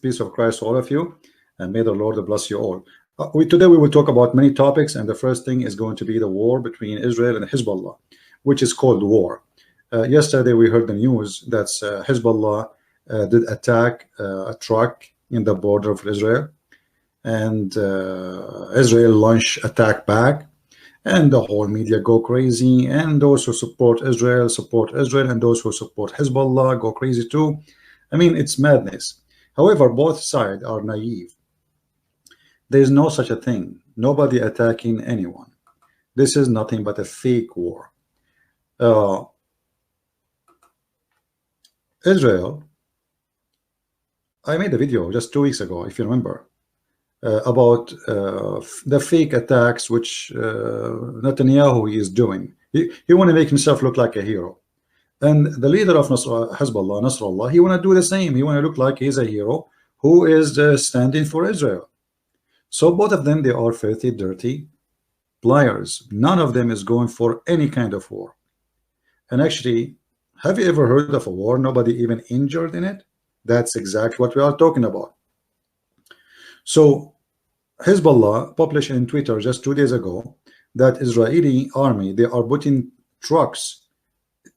peace of Christ to all of you, and may the Lord bless you all. Today we will talk about many topics, and the first thing is going to be the war between Israel and Hizballah, which is called war. Yesterday we heard the news that Hizballah did attack a truck in the border of Israel, and Israel launched attack back, and the whole media go crazy, and those who support Israel, and those who support Hezbollah go crazy too. I mean, it's madness. However, both sides are naive. There is no such a thing. Nobody attacking anyone. This is nothing but a fake war. Israel, I made a video just 2 weeks ago, if you remember, about the fake attacks which Netanyahu is doing. He want to make himself look like a hero. And the leader of Hezbollah, Nasrallah, he want to do the same. He want to look like he's a hero who is standing for Israel. So both of them, they are filthy, dirty liars. None of them is going for any kind of war. And actually, have you ever heard of a war, nobody even injured in it? That's exactly what we are talking about. So Hezbollah published in Twitter just 2 days ago that Israeli army, they are putting trucks.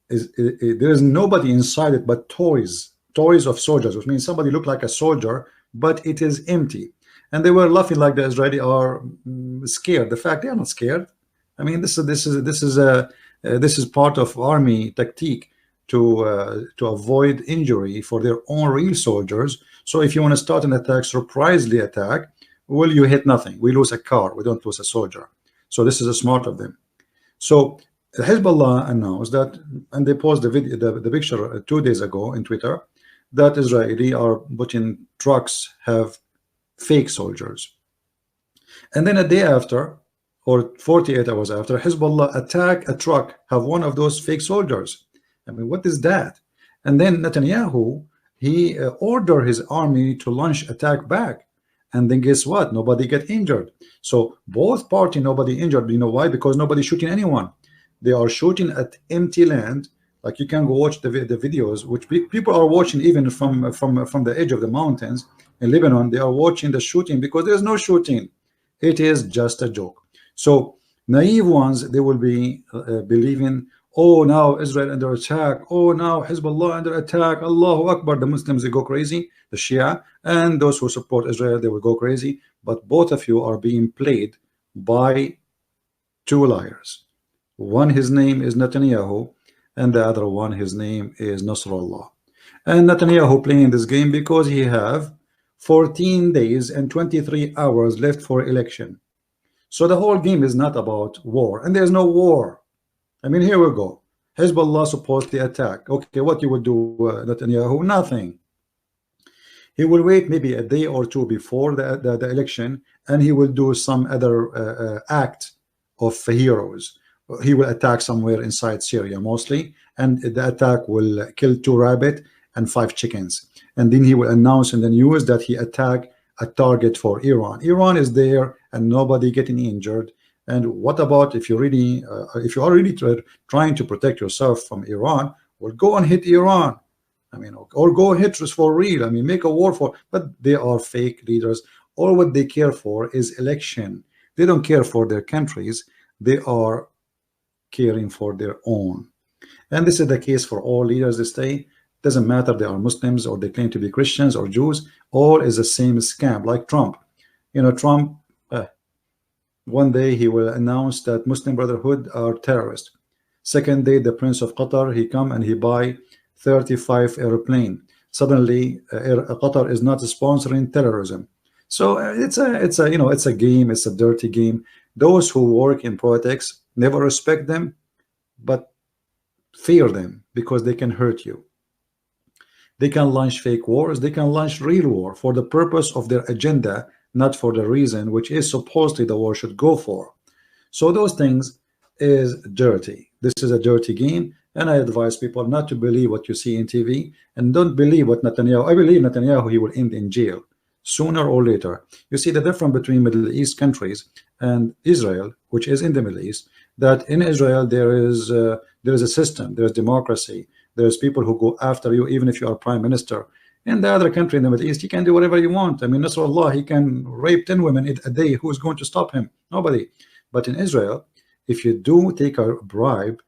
There is nobody inside it but toys of soldiers, which means somebody look like a soldier, but it is empty. And they were laughing like the Israeli are scared. The fact they are not scared. I mean, this is part of army tactique to avoid injury for their own real soldiers. So if you want to start an attack, surprisingly attack, well, you hit nothing. We lose a car, we don't lose a soldier. So this is a smart of them. So Hezbollah announced that, and they posted the video, the picture 2 days ago in Twitter, that Israeli are putting trucks have fake soldiers. And then a day after, or 48 hours after, Hezbollah attack a truck, have one of those fake soldiers. I mean, what is that? And then Netanyahu, he ordered his army to launch attack back. And then guess what? Nobody get injured. So both parties, nobody injured. You know why? Because nobody shooting anyone. They are shooting at empty land. Like you can go watch the videos, which people are watching even from the edge of the mountains in Lebanon. They are watching the shooting because there's no shooting. It is just a joke. So naive ones, they will be believing, oh, now Israel under attack. Oh, now Hezbollah under attack. Allahu Akbar. The Muslims, they go crazy. The Shia and those who support Israel, they will go crazy. But both of you are being played by two liars. One, his name is Netanyahu, and the other one, his name is Nasrallah. And Netanyahu playing this game because he have 14 days and 23 hours left for election. So the whole game is not about war, and there's no war. I mean, here we go. Hezbollah supposedly attack. Okay, what you would do, Netanyahu? Nothing. He will wait maybe a day or two before the election, and he will do some other act of heroes. He will attack somewhere inside Syria mostly, and the attack will kill 2 rabbits and 5 chickens. And then he will announce in the news that he attacked a target for Iran. Iran is there and nobody getting injured. And what about if you really if you are really trying to protect yourself from Iran, well, go and hit Iran. I mean, or go hit us for real. I mean, make a war for, but they are fake leaders. All what they care for is election. They don't care for their countries. They are caring for their own. And this is the case for all leaders this day. Doesn't matter they are Muslims or they claim to be Christians or Jews. All is the same scam. Like Trump. You know, Trump, one day he will announce that Muslim Brotherhood are terrorists. Second day, the Prince of Qatar, he come and he buy 35 airplane. Suddenly, Qatar is not sponsoring terrorism. So it's a you know, it's a game. It's a dirty game. Those who work in politics never respect them, but fear them because they can hurt you. They can launch fake wars. They can launch real war for the purpose of their agenda, not for the reason which is supposedly the war should go for. So those things is dirty. This is a dirty game, and I advise people not to believe what you see in TV, and don't believe what Netanyahu. I believe Netanyahu, he will end in jail sooner or later. You see the difference between Middle East countries and Israel, which is in the Middle East, that in Israel there is a system, there's democracy, there's people who go after you even if you are prime minister. In the other country in the Middle East, he can do whatever you want. I mean, Nasrallah, he can rape 10 women a day. Who is going to stop him? Nobody. But in Israel, if you do take a bribe,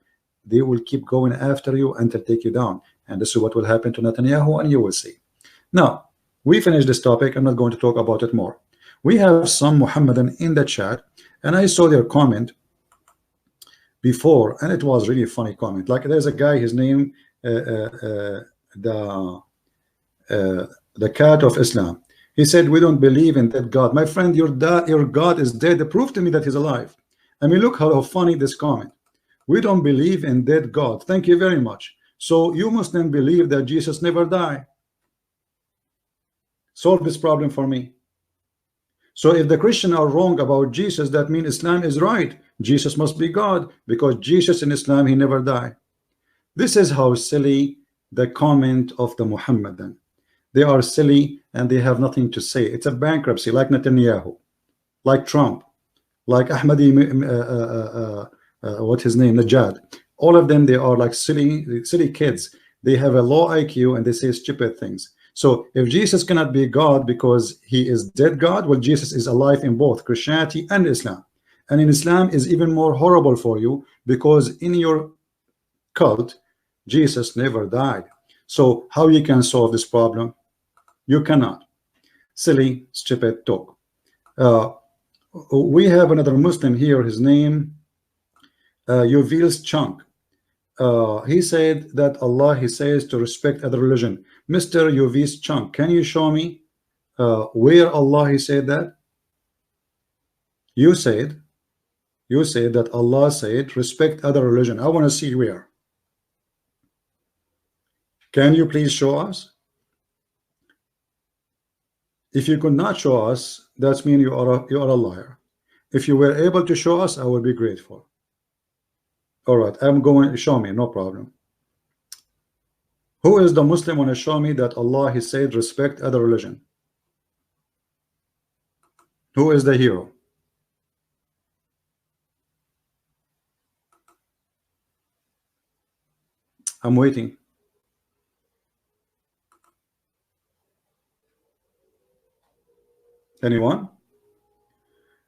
they will keep going after you until take you down. And this is what will happen to Netanyahu, and you will see. Now, we finished this topic. I'm not going to talk about it more. We have some Muhammadan in the chat, and I saw their comment before, and it was really a funny comment. Like, there's a guy, his name, the cat of Islam. He said, we don't believe in that God. My friend, your God is dead. Prove to me that he's alive. I mean, look how funny this comment. We don't believe in dead God. Thank you very much. So you must then believe that Jesus never died. Solve this problem for me. So if the Christians are wrong about Jesus, that means Islam is right. Jesus must be God, because Jesus in Islam, he never died. This is how silly the comment of the Muhammadan. They are silly and they have nothing to say. It's a bankruptcy, like Netanyahu, like Trump, like Ahmadi, what his name, Najad. All of them, they are like silly kids. They have a low IQ and they say stupid things. So if Jesus cannot be God because he is dead God, well, Jesus is alive in both Christianity and Islam. And in Islam is even more horrible for you, because in your cult, Jesus never died. So how you can solve this problem? You cannot. Silly, stupid talk. We have another Muslim here. His name, Yuvil's Chunk. He said that Allah, he says to respect other religion. Mr. Yuvil's Chunk, can you show me where Allah, he said that? You said that Allah said respect other religion. I want to see where. Can you please show us? If you could not show us, that means you are a liar. If you were able to show us, I would be grateful. All right, I'm going to show me, no problem. Who is the Muslim want to show me that Allah, he said respect other religion? Who is the hero? I'm waiting. Anyone?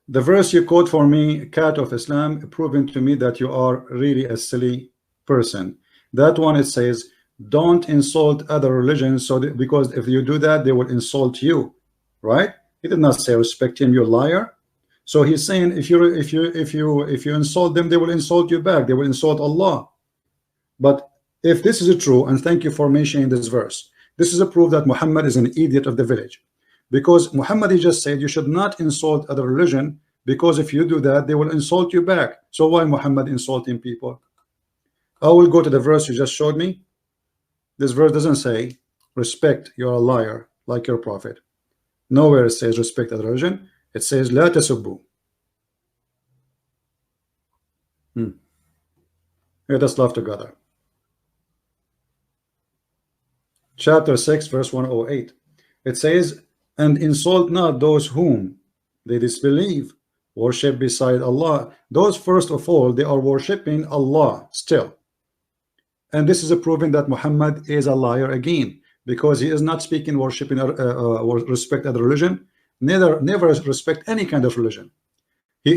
The verse you quote for me, cat of Islam, proving to me that you are really a silly person. That one, it says, don't insult other religions, so that, because if you do that, they will insult you, right? He did not say respect him, you liar. So he's saying if you insult them, they will insult you back. They will insult Allah. But if this is true, and thank you for mentioning this verse, this is a proof that Muhammad is an idiot of the village. Because Muhammad, he just said you should not insult other religion, because if you do that, they will insult you back. So why Muhammad insulting people? I will go to the verse you just showed me. This verse doesn't say respect, you're a liar, like your prophet. Nowhere it says respect other religion. It says la tasubbu. Let us love together. Chapter 6, verse 108. It says, and insult not those whom they disbelieve, worship beside Allah. Those, first of all, they are worshiping Allah still. And this is a proving that Muhammad is a liar again, because he is not speaking worshiping respect other religion, never respect any kind of religion.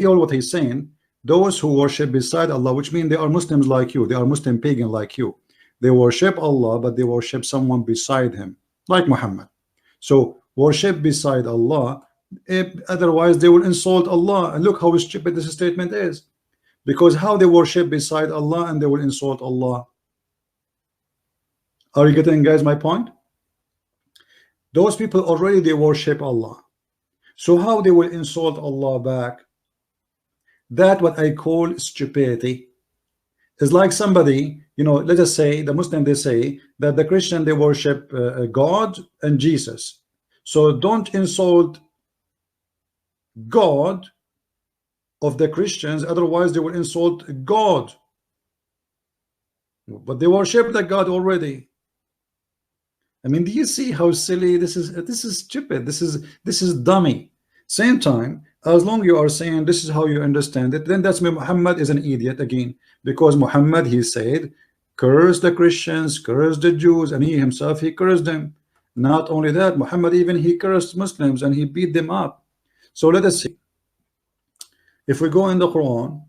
All what he's saying, those who worship beside Allah, which means they are Muslims like you, they are Muslim pagan like you. They worship Allah, but they worship someone beside him, like Muhammad. So worship beside Allah, otherwise they will insult Allah. And look how stupid this statement is, because how they worship beside Allah and they will insult Allah. Are you getting, guys, my point? Those people already, they worship Allah, so how they will insult Allah back? That what I call stupidity. It's like somebody, you know, let us say the Muslim, they say that the Christian, they worship God and Jesus. So don't insult God of the Christians, otherwise they will insult God. But they worship the God already. I mean, do you see how silly this is? This is stupid. This is dummy. Same time, as long you are saying this is how you understand it, then that's Muhammad is an idiot again, because Muhammad, he said curse the Christians, curse the Jews, and he himself, he cursed them. Not only that, Muhammad even he cursed Muslims and he beat them up. So let us see. If we go in the Quran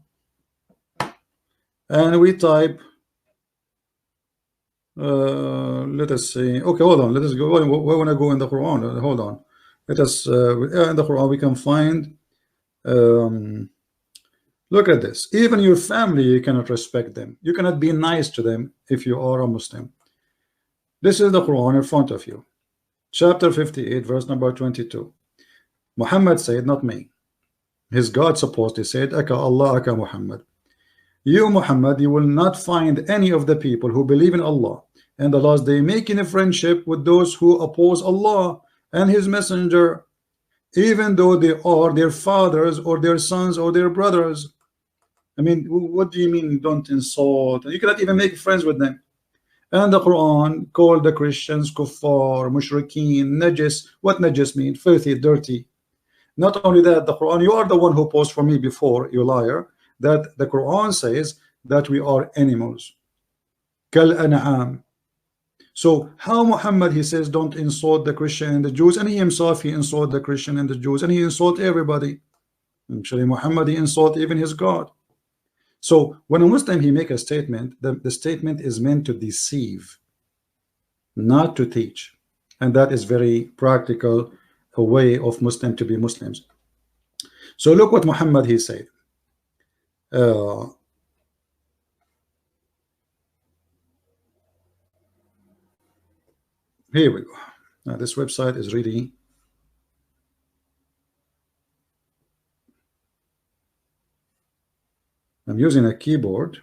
and we type, let us see. Okay, hold on. Let us go. We want to go in the Quran. Hold on. Let us. In the Quran we can find. Um, Look at this. Even your family, you cannot respect them. You cannot be nice to them if you are a Muslim. This is the Quran in front of you. Chapter 58, verse number 22. Muhammad said, not me. His God supposedly said, Aka Allah, Aka Muhammad. You, Muhammad, you will not find any of the people who believe in Allah and the last day making a friendship with those who oppose Allah and His Messenger, even though they are their fathers or their sons or their brothers. I mean, what do you mean don't insult? You cannot even make friends with them. And the Quran called the Christians kuffar, mushrikeen, najis. What najis mean? Filthy, dirty. Not only that, the Quran, you are the one who posed for me before, you liar, that the Quran says that we are animals. Kal an'am. So how Muhammad, he says don't insult the Christian and the Jews, and he himself he insult the Christian and the Jews, and he insult everybody. Actually Muhammad he insult even his God. So when a Muslim he make a statement, the statement is meant to deceive, not to teach, and that is very practical a way of Muslim to be Muslims. So look what Muhammad he said. Here we go. Now this website is really I'm using a keyboard.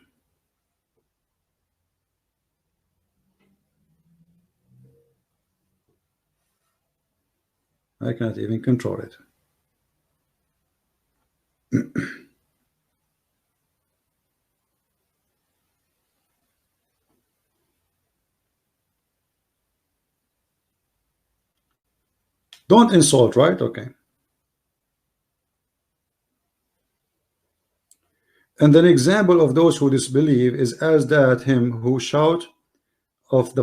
I cannot even control it. Don't insult, right? Okay. And an example of those who disbelieve is as that him who shout of the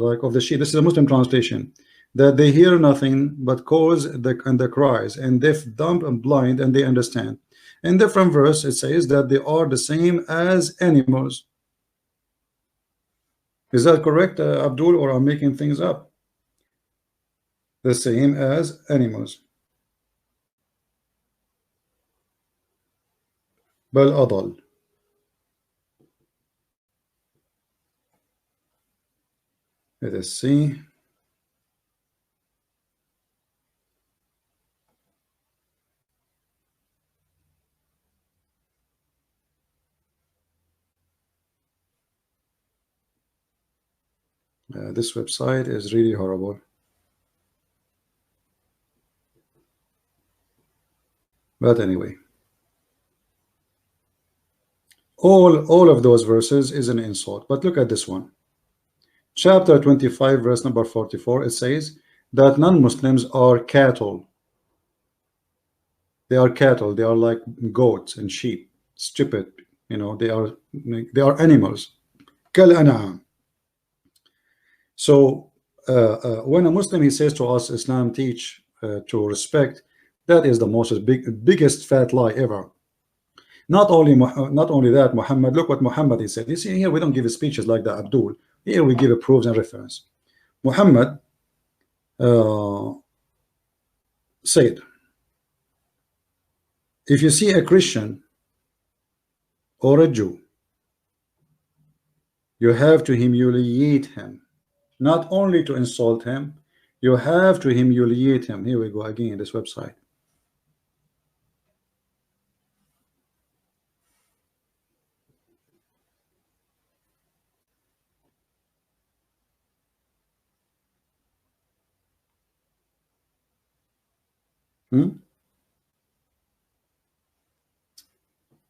like of the sheep. This is a Muslim translation, that they hear nothing but cause the cries, and deaf, dumb, and blind, and they understand. In different verse, it says that they are the same as animals. Is that correct, Abdul, or I'm making things up? The same as animals. Bal adal. Let us see. This website is really horrible. But anyway, all of those verses is an insult. But look at this one. Chapter 25, verse number 44, it says that non-Muslims are cattle. They are cattle. They are like goats and sheep. Stupid. You know, they are animals. Kal an'am. So when a Muslim he says to us, Islam teach to respect, that is the biggest fat lie ever. Not only that, Muhammad, look what Muhammad he said. You see here, we don't give speeches like that, Abdul. Here we give proofs and reference. Muhammad said, if you see a Christian or a Jew, you have to humiliate him. Not only to insult him, you have to humiliate him. Here we go again, this website.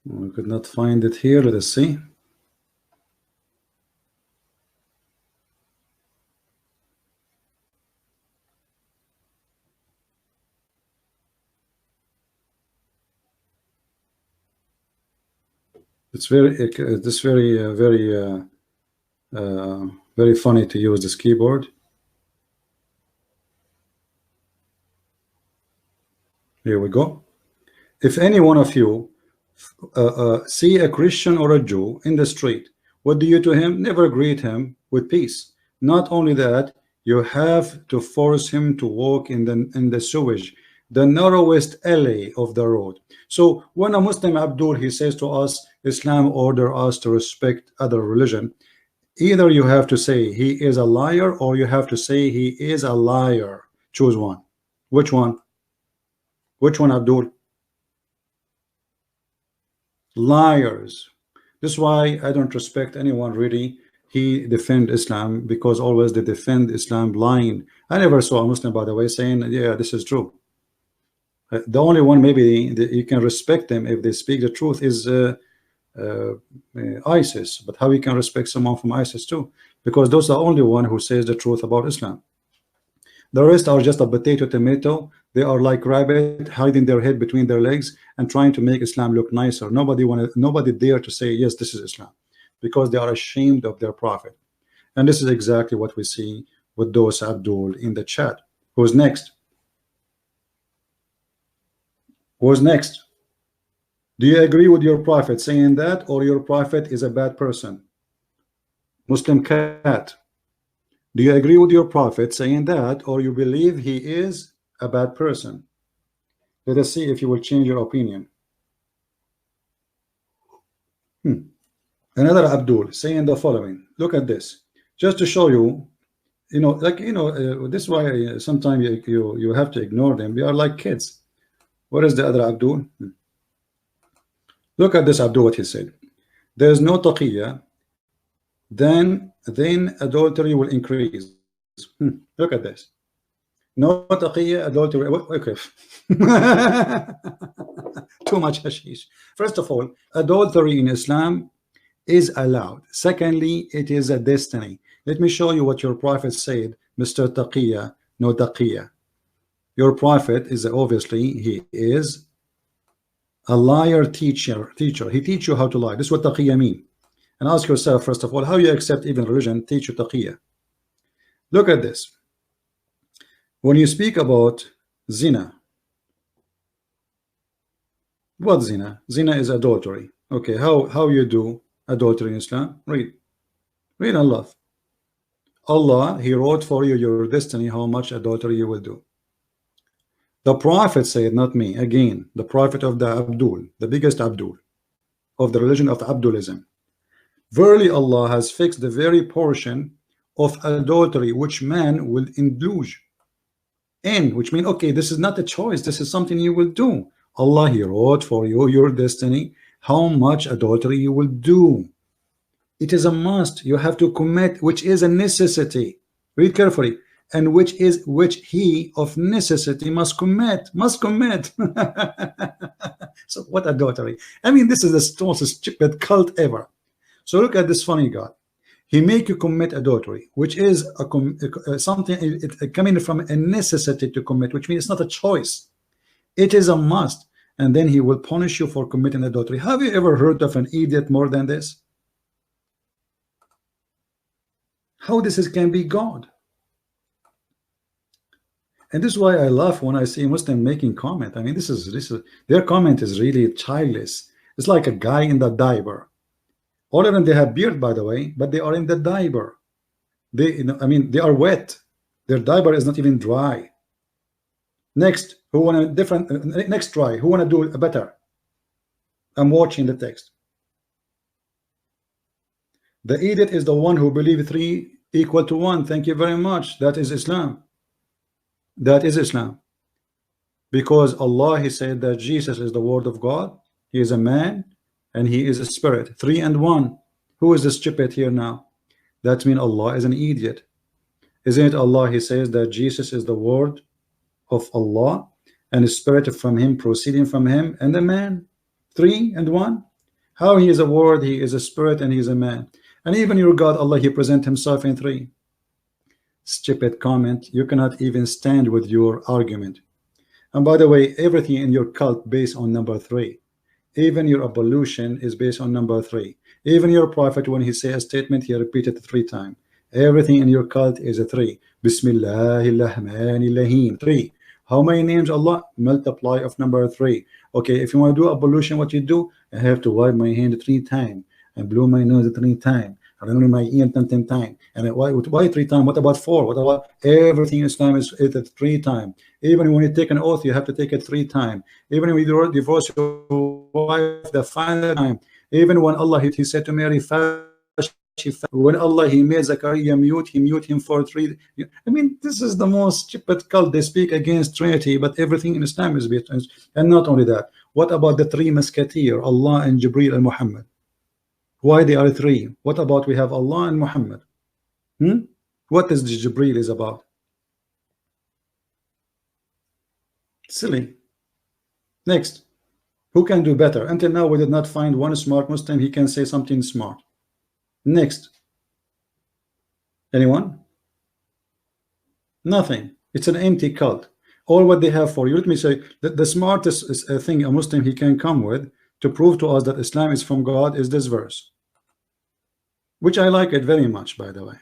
We could not find it here. Let us see. It's very funny to use this keyboard. Here we go. If any one of you see a Christian or a Jew in the street, what do you to him? Never greet him with peace. Not only that, you have to force him to walk in the sewage, the narrowest alley of the road. So when a Muslim Abdul, he says to us, Islam order us to respect other religion, either you have to say he is a liar, or you have to say he is a liar. Choose one. Which one? Which one, Abdul? Liars. This is why I don't respect anyone really. He defend Islam, because always they defend Islam blind. I never saw a Muslim, by the way, saying, yeah, this is true. The only one maybe that you can respect them if they speak the truth is ISIS. But how you can respect someone from ISIS too? Because those are the only one who says the truth about Islam. The rest are just a potato tomato. They are like rabbit hiding their head between their legs and trying to make Islam look nicer. Nobody dare to say yes, this is Islam, because they are ashamed of their prophet. And this is exactly what we see with those Abdul in the chat. Who's next? Who's next? Do you agree with your prophet saying that, or your prophet is a bad person? Muslim cat. Do you agree with your prophet saying that, or you believe he is a bad person? Let us see if you will change your opinion. Another Abdul saying the following. Look at this, just to show you, this is why sometimes you have to ignore them. We are like kids. What is the other Abdul? Look at this Abdul, what he said. There is no taqiyya, then adultery will increase. Look at this. No taqiyya, adultery. Okay. Too much hashish. First of all, adultery in Islam is allowed. Secondly, it is a destiny. Let me show you what your prophet said, Mr. Taqiyya, no taqiyya. Your prophet is obviously, he is a liar teacher. He teach you how to lie. This is what taqiyya mean. And ask yourself, first of all, how you accept even religion teach you taqiyya. Look at this. When you speak about zina, what zina? Zina is adultery. Okay, how you do adultery in Islam? Read Allah. Allah, he wrote for you your destiny, how much adultery you will do. The prophet said, not me, again, the prophet of the Abdul, the biggest Abdul of the religion of Abdulism. Verily Allah has fixed the very portion of adultery which man will indulge in, which means, okay, this is not a choice, this is something you will do. Allah, he wrote for you your destiny, how much adultery you will do. It is a must, you have to commit, which is a necessity. Read carefully. And which he of necessity must commit. So what adultery? I mean, this is the most stupid cult ever. So look at this funny God. He make you commit adultery, which is something coming from a necessity to commit, which means it's not a choice. It is a must. And then he will punish you for committing adultery. Have you ever heard of an idiot more than this? How this can be God? And this is why I laugh when I see Muslim making comment. I mean, this is their comment is really childish. It's like a guy in the diaper. All of them, they have beard, by the way, but they are in the diaper. They are wet. Their diaper is not even dry. Next, who want a different? Next try. Who want to do it better? I'm watching the text. The idiot is the one who believes 3 equal to 1. Thank you very much. That is Islam. That is Islam. Because Allah, he said that Jesus is the word of God. He is a man and he is a spirit. 3 and 1. Who is the stupid here now? That means Allah is an idiot. Isn't it Allah, he says that Jesus is the word of Allah and the spirit from him, proceeding from him, and a man. 3 and 1. How he is a word, he is a spirit, and he is a man. And even your God Allah, he present himself in 3. Stupid comment. You cannot even stand with your argument. And by the way, everything in your cult based on number 3. Even your ablution is based on number 3. Even your prophet, when he say a statement, he repeated 3 times. Everything in your cult is a 3. Bismillahirrahmanirrahim. 3. How many names Allah? Multiply of number 3. Okay, if you want to do ablution, what you do? I have to wipe my hand 3 times and blow my nose 3 times and only my ear 10 times. And why 3 times? What about 4? What about everything in Islam is at 3 times? Even when you take an oath, you have to take it 3 times. Even when you divorce your wife the final time. Even when Allah he said to Mary, when Allah he made Zachariah mute, he mute him for 3. I mean, this is the most stupid cult. They speak against Trinity, but everything in Islam is based. And not only that, what about the 3 musketeers, Allah and Jibril and Muhammad? Why they are 3? What about we have Allah and Muhammad? What is the Jibril is about? Silly. Next, who can do better? Until now we did not find one smart Muslim he can say something smart. Next, anyone? Nothing. It's an empty cult. All what they have for you, let me say that the smartest thing a Muslim he can come with to prove to us that Islam is from God is this verse, which I like it very much, by the way.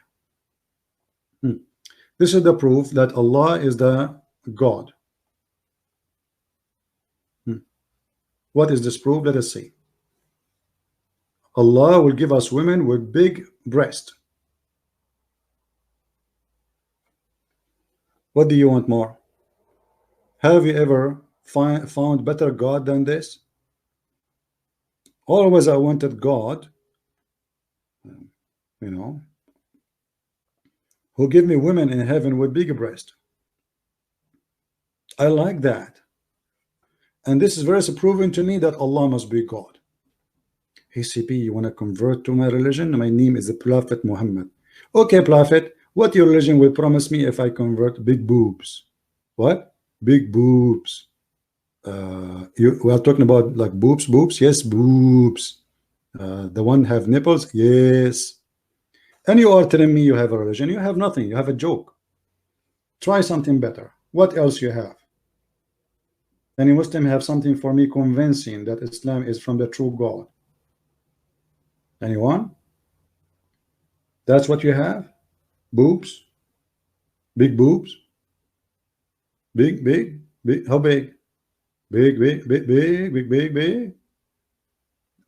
This is the proof that Allah is the God. What is this proof? Let us see. Allah will give us women with big breast. What do you want more? Have you ever found better God than this? Always I wanted God, you know, who give me women in heaven with big breast. I like that. And this is very proven to me that Allah must be God. Hey CP, you want to convert to my religion? My name is the Prophet Muhammad. Okay, Prophet, what your religion will promise me if I convert? Big boobs. What? Big boobs. We are talking about like boobs? Yes, boobs. The one have nipples? Yes. And you are telling me you have a religion? You have nothing. You have a joke. Try something better. What else you have? Any Muslim have something for me convincing that Islam is from the true God? Anyone? That's what you have? Boobs? Big boobs? Big? How big? Big.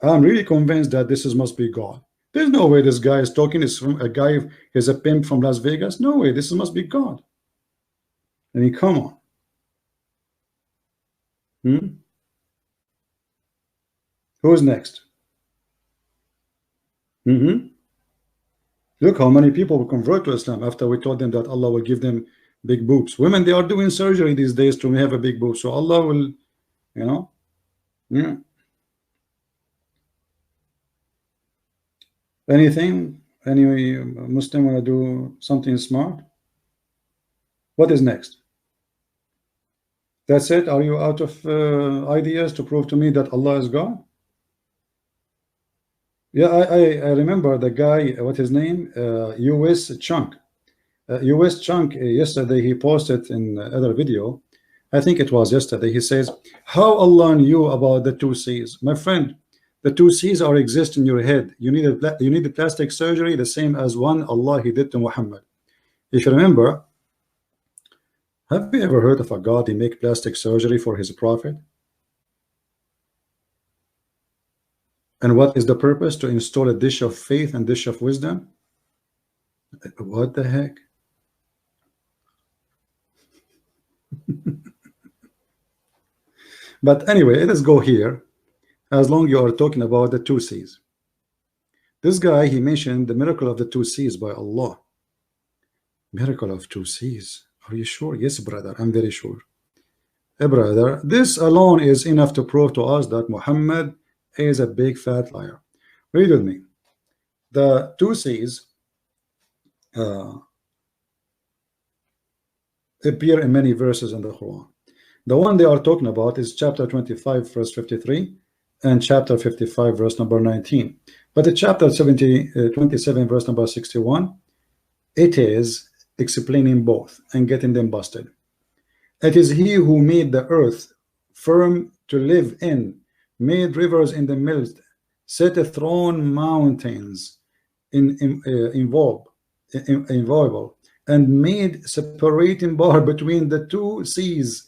I'm really convinced that this must be God. There's no way this guy is talking is from a guy is a pimp from Las Vegas. No way, this must be God. I mean, come on. Who's next? Look how many people will convert to Islam after we told them that Allah will give them big boobs. Women, they are doing surgery these days to have a big boob, so Allah will, you know. Anything? Any Muslim want to do something smart? What is next? That's it? Are you out of ideas to prove to me that Allah is God? Yeah, I remember the guy, what his name? US Chunk. US Chunk, yesterday he posted in other video, I think it was yesterday, he says, how Allah knew about the 2 C's? My friend, the 2 C's are exist in your head. You need a plastic surgery, the same as one Allah he did to Muhammad. If you remember, have you ever heard of a God he make plastic surgery for his prophet? And what is the purpose? To install a dish of faith and dish of wisdom? What the heck? But anyway, let us go here, as long you are talking about the 2 C's. This guy, he mentioned the miracle of the 2 C's by Allah. Miracle of 2 C's. Are you sure? Yes, brother, I'm very sure. Hey, brother, this alone is enough to prove to us that Muhammad is a big fat liar. Read with me. The 2 C's appear in many verses in the Quran. The one they are talking about is chapter 25 verse 53 and chapter 55 verse number 19. But the chapter 27 verse number 61, it is explaining both and getting them busted. It is he who made the earth firm to live in, made rivers in the midst, set a throne mountains involvable, and made separating bar between the 2 seas,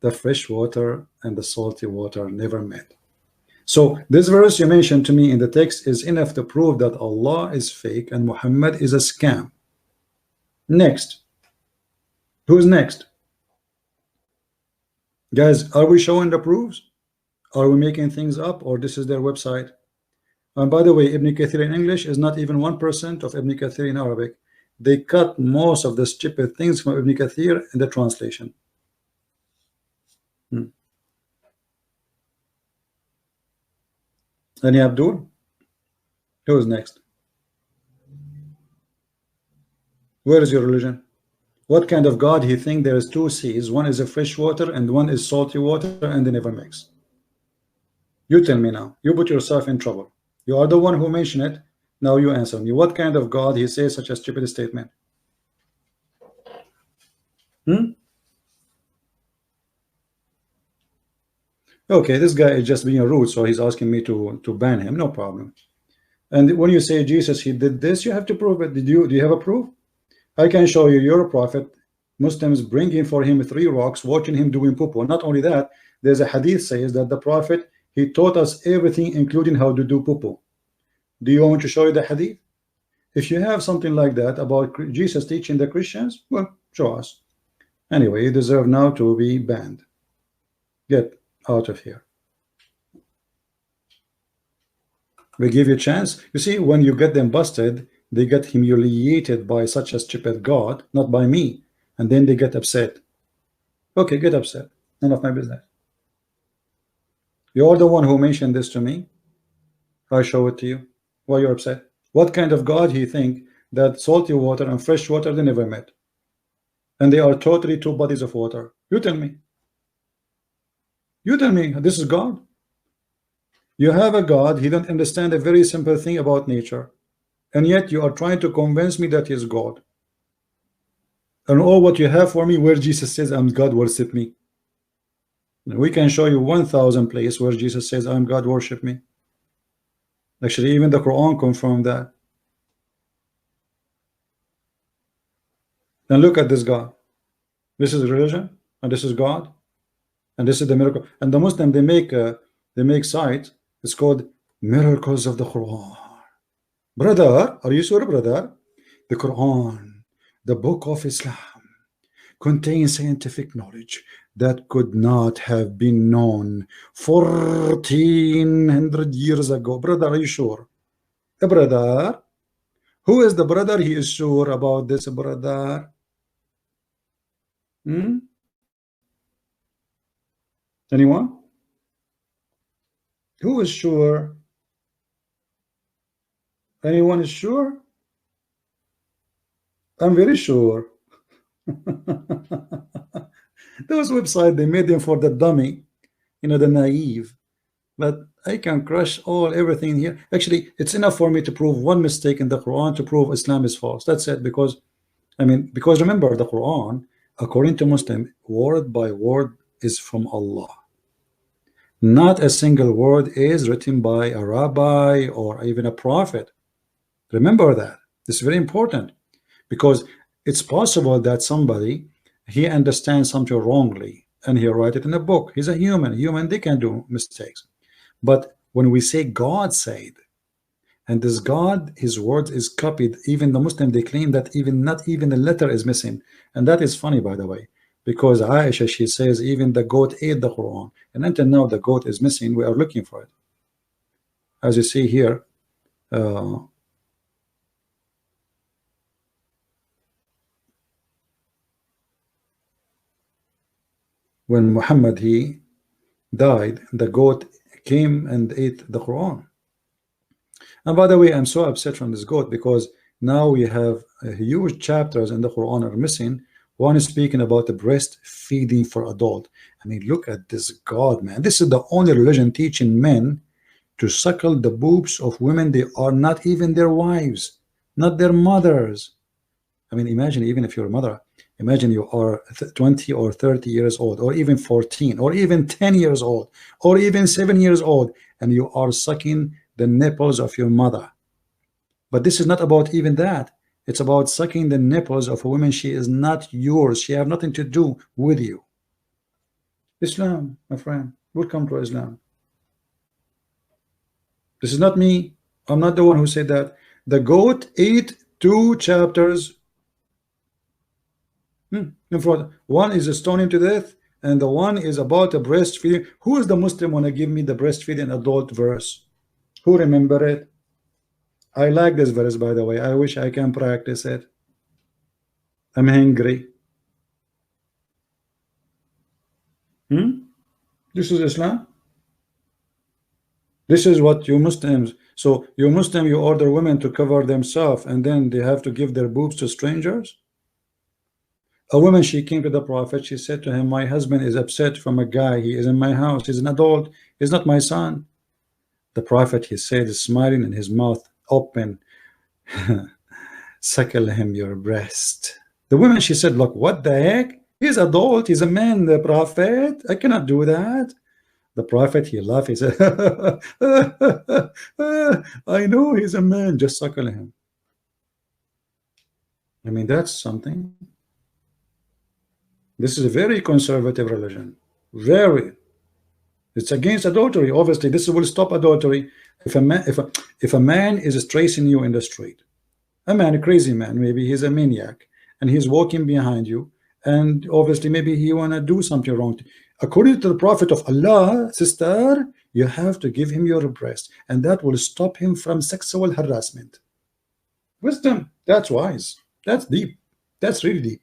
the fresh water and the salty water never met. So this verse you mentioned to me in the text is enough to prove that Allah is fake and Muhammad is a scam. Next. Who's next? Guys, are we showing the proofs? Are we making things up, or this is their website? And by the way, Ibn Kathir in English is not even 1% of Ibn Kathir in Arabic. They cut most of the stupid things from Ibn Kathir in the translation. Any Abdul? Who is next? Where is your religion? What kind of God he think there is two seas? One is a fresh water and one is salty water, and they never mix. You tell me now. You put yourself in trouble. You are the one who mentioned it. Now you answer me. What kind of God he says such a stupid statement? Okay, this guy is just being rude, so he's asking me to ban him. No problem. And when you say Jesus, he did this, you have to prove it. Do you have a proof? I can show you your prophet. Muslims bringing for him 3 rocks, watching him doing poo-poo. Not only that, there's a hadith says that the prophet, he taught us everything, including how to do poo-poo. Do you want me to show you the hadith? If you have something like that about Jesus teaching the Christians, well, show us. Anyway, you deserve now to be banned. Get out of here. We give you a chance. You see, when you get them busted, they get humiliated by such a stupid God, not by me, and then they get upset. Okay, get upset. None of my business. You're the one who mentioned this to me. I show it to you. Why you're upset? What kind of God he think that salty water and fresh water they never met, and they are totally 2 bodies of water? You tell me. You tell me. This is God. You have a God. He don't understand a very simple thing about nature, and yet you are trying to convince me that he is God. And all what you have for me where Jesus says I'm God, worship me. We can show you 1,000 places where Jesus says I'm God, worship me. Actually, even the Quran confirmed that. And look at this God. This is religion, and this is God, and this is the miracle. And the Muslim, they make site. It's called Miracles of the Quran. Brother, are you sure, brother? The Quran, the book of Islam, contains scientific knowledge that could not have been known 1400 years ago. Brother, are you sure? The brother? Who is the brother? He is sure about this, brother. Anyone? Who is sure? Anyone is sure? I'm very sure. Those websites, they made them for the dummy, the naive. But I can crush everything here. Actually, it's enough for me to prove one mistake in the Quran to prove Islam is false. That's it. Because remember, the Quran, according to Muslim, word by word is from Allah. Not a single word is written by a rabbi or even a prophet. Remember that. This is very important, because it's possible that somebody, he understands something wrongly and he write it in a book. He's a human, they can do mistakes. But when we say God said, and this God, his words is copied, even the Muslim, they claim that not even a letter is missing. And that is funny, by the way, because Aisha, she says even the goat ate the Quran, and until now the goat is missing. We are looking for it. As you see here, when Muhammad, he died, the goat came and ate the Quran. And by the way, I'm so upset from this goat, because now we have huge chapters in the Quran are missing. One is speaking about the breastfeeding for adult. Look at this God, man. This is the only religion teaching men to suckle the boobs of women. They are not even their wives, not their mothers. Imagine, even if you're a mother, imagine you are 20 or 30 years old, or even 14, or even 10 years old, or even 7 years old, and you are sucking the nipples of your mother. But this is not about even that. It's about sucking the nipples of a woman. She is not yours. She have nothing to do with you. Islam, my friend. Welcome to Islam. This is not me. I'm not the one who said that. The goat ate 2 chapters in front. One is stoning to death, and the one is about a breastfeeding. Who is the Muslim want to give me the breastfeeding adult verse? Who remember it? I like this verse, by the way. I wish I can practice it. I'm hungry. This is Islam. This is what you Muslims. So you Muslim, you order women to cover themselves, and then they have to give their boobs to strangers. A woman, she came to the Prophet. She said to him, "My husband is upset from a guy. He is in my house. He's an adult. He's not my son." The Prophet, he said, smiling and his mouth open, "Suckle him your breast." The woman, she said, "Look, what the heck? He's adult. He's a man, the Prophet. I cannot do that." The Prophet, he laughed. He said, "I know he's a man. Just suckle him." I mean, that's something. This is a very conservative religion. Very. It's against adultery. Obviously, this will stop adultery. If a man is tracing you in the street, a man, a crazy man, maybe he's a maniac, and he's walking behind you, and obviously maybe he wanna do something wrong. According to the Prophet of Allah, sister, you have to give him your breast, and that will stop him from sexual harassment. Wisdom. That's wise. That's deep. That's really deep.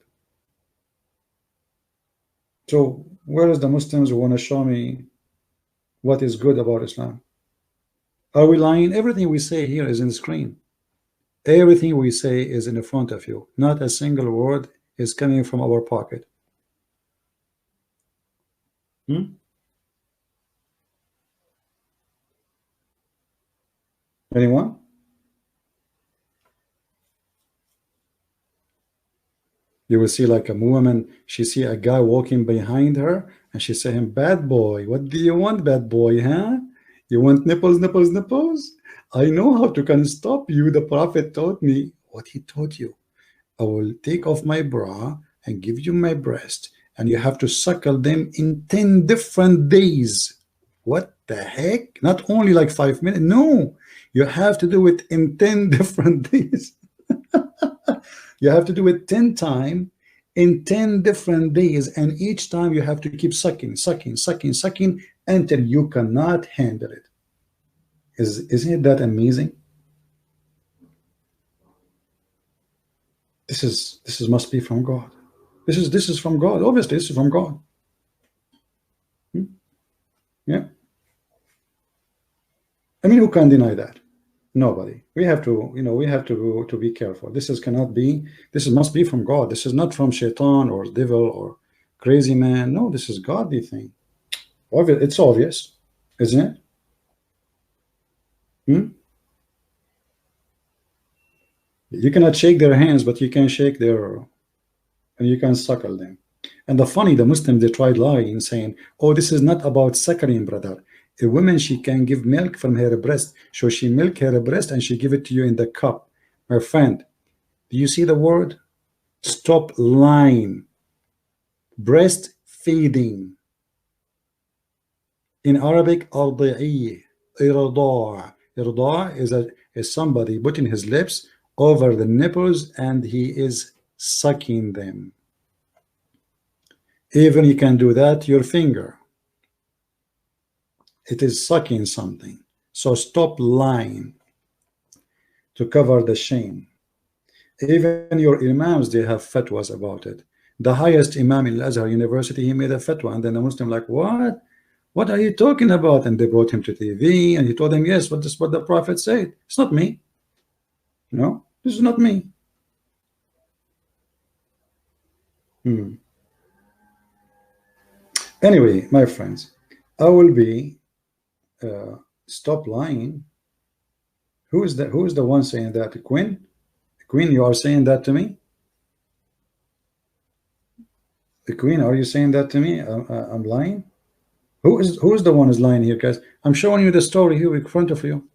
So where is the Muslims who want to show me what is good about Islam? Are we lying? Everything we say here is in the screen. Everything we say is in the front of you. Not a single word is coming from our pocket. Anyone? You will see like a woman, she see a guy walking behind her, and she say him, "Bad boy, what do you want, bad boy, huh? You want nipples, nipples, nipples? I know how to can stop you. The Prophet taught me." What he taught you? "I will take off my bra and give you my breast, and you have to suckle them in 10 different days." What the heck? Not only like 5 minutes. No, you have to do it in 10 different days. You have to do it 10 times in 10 different days, and each time you have to keep sucking, sucking, sucking, sucking until you cannot handle it. Isn't that amazing? This is must be from God. This is from God. Obviously, this is from God. Yeah. I mean, who can deny that? Nobody. We have to, we have to be careful. This cannot be. This must be from God. This is not from Shaitan or devil or crazy man. No, this is godly thing. It's obvious, isn't it? You cannot shake their hands, but you can shake their, and you can suckle them. And the Muslims, they tried lying, saying, "Oh, this is not about suckling, brother. A woman, she can give milk from her breast, so she milk her breast and she give it to you in the cup." My friend, do you see the word? Stop lying. Breastfeeding. In Arabic, ardi'i, irda'. Irda' is somebody putting his lips over the nipples and he is sucking them. Even you can do that your finger. It is sucking something. So stop lying to cover the shame. Even your imams, they have fatwas about it. The highest imam in Al-Azhar University, he made a fatwa, and then the Muslim like, what are you talking about? And they brought him to TV, and he told them, yes, but this is what the Prophet said. It's not me. No, this is not me. Anyway, my friends, I will be stop lying. Who is the one saying that? Queen? Queen, you are saying that to me? The Queen, are you saying that to me? I'm lying? Who is the one who's lying here, guys? I'm showing you the story here in front of you.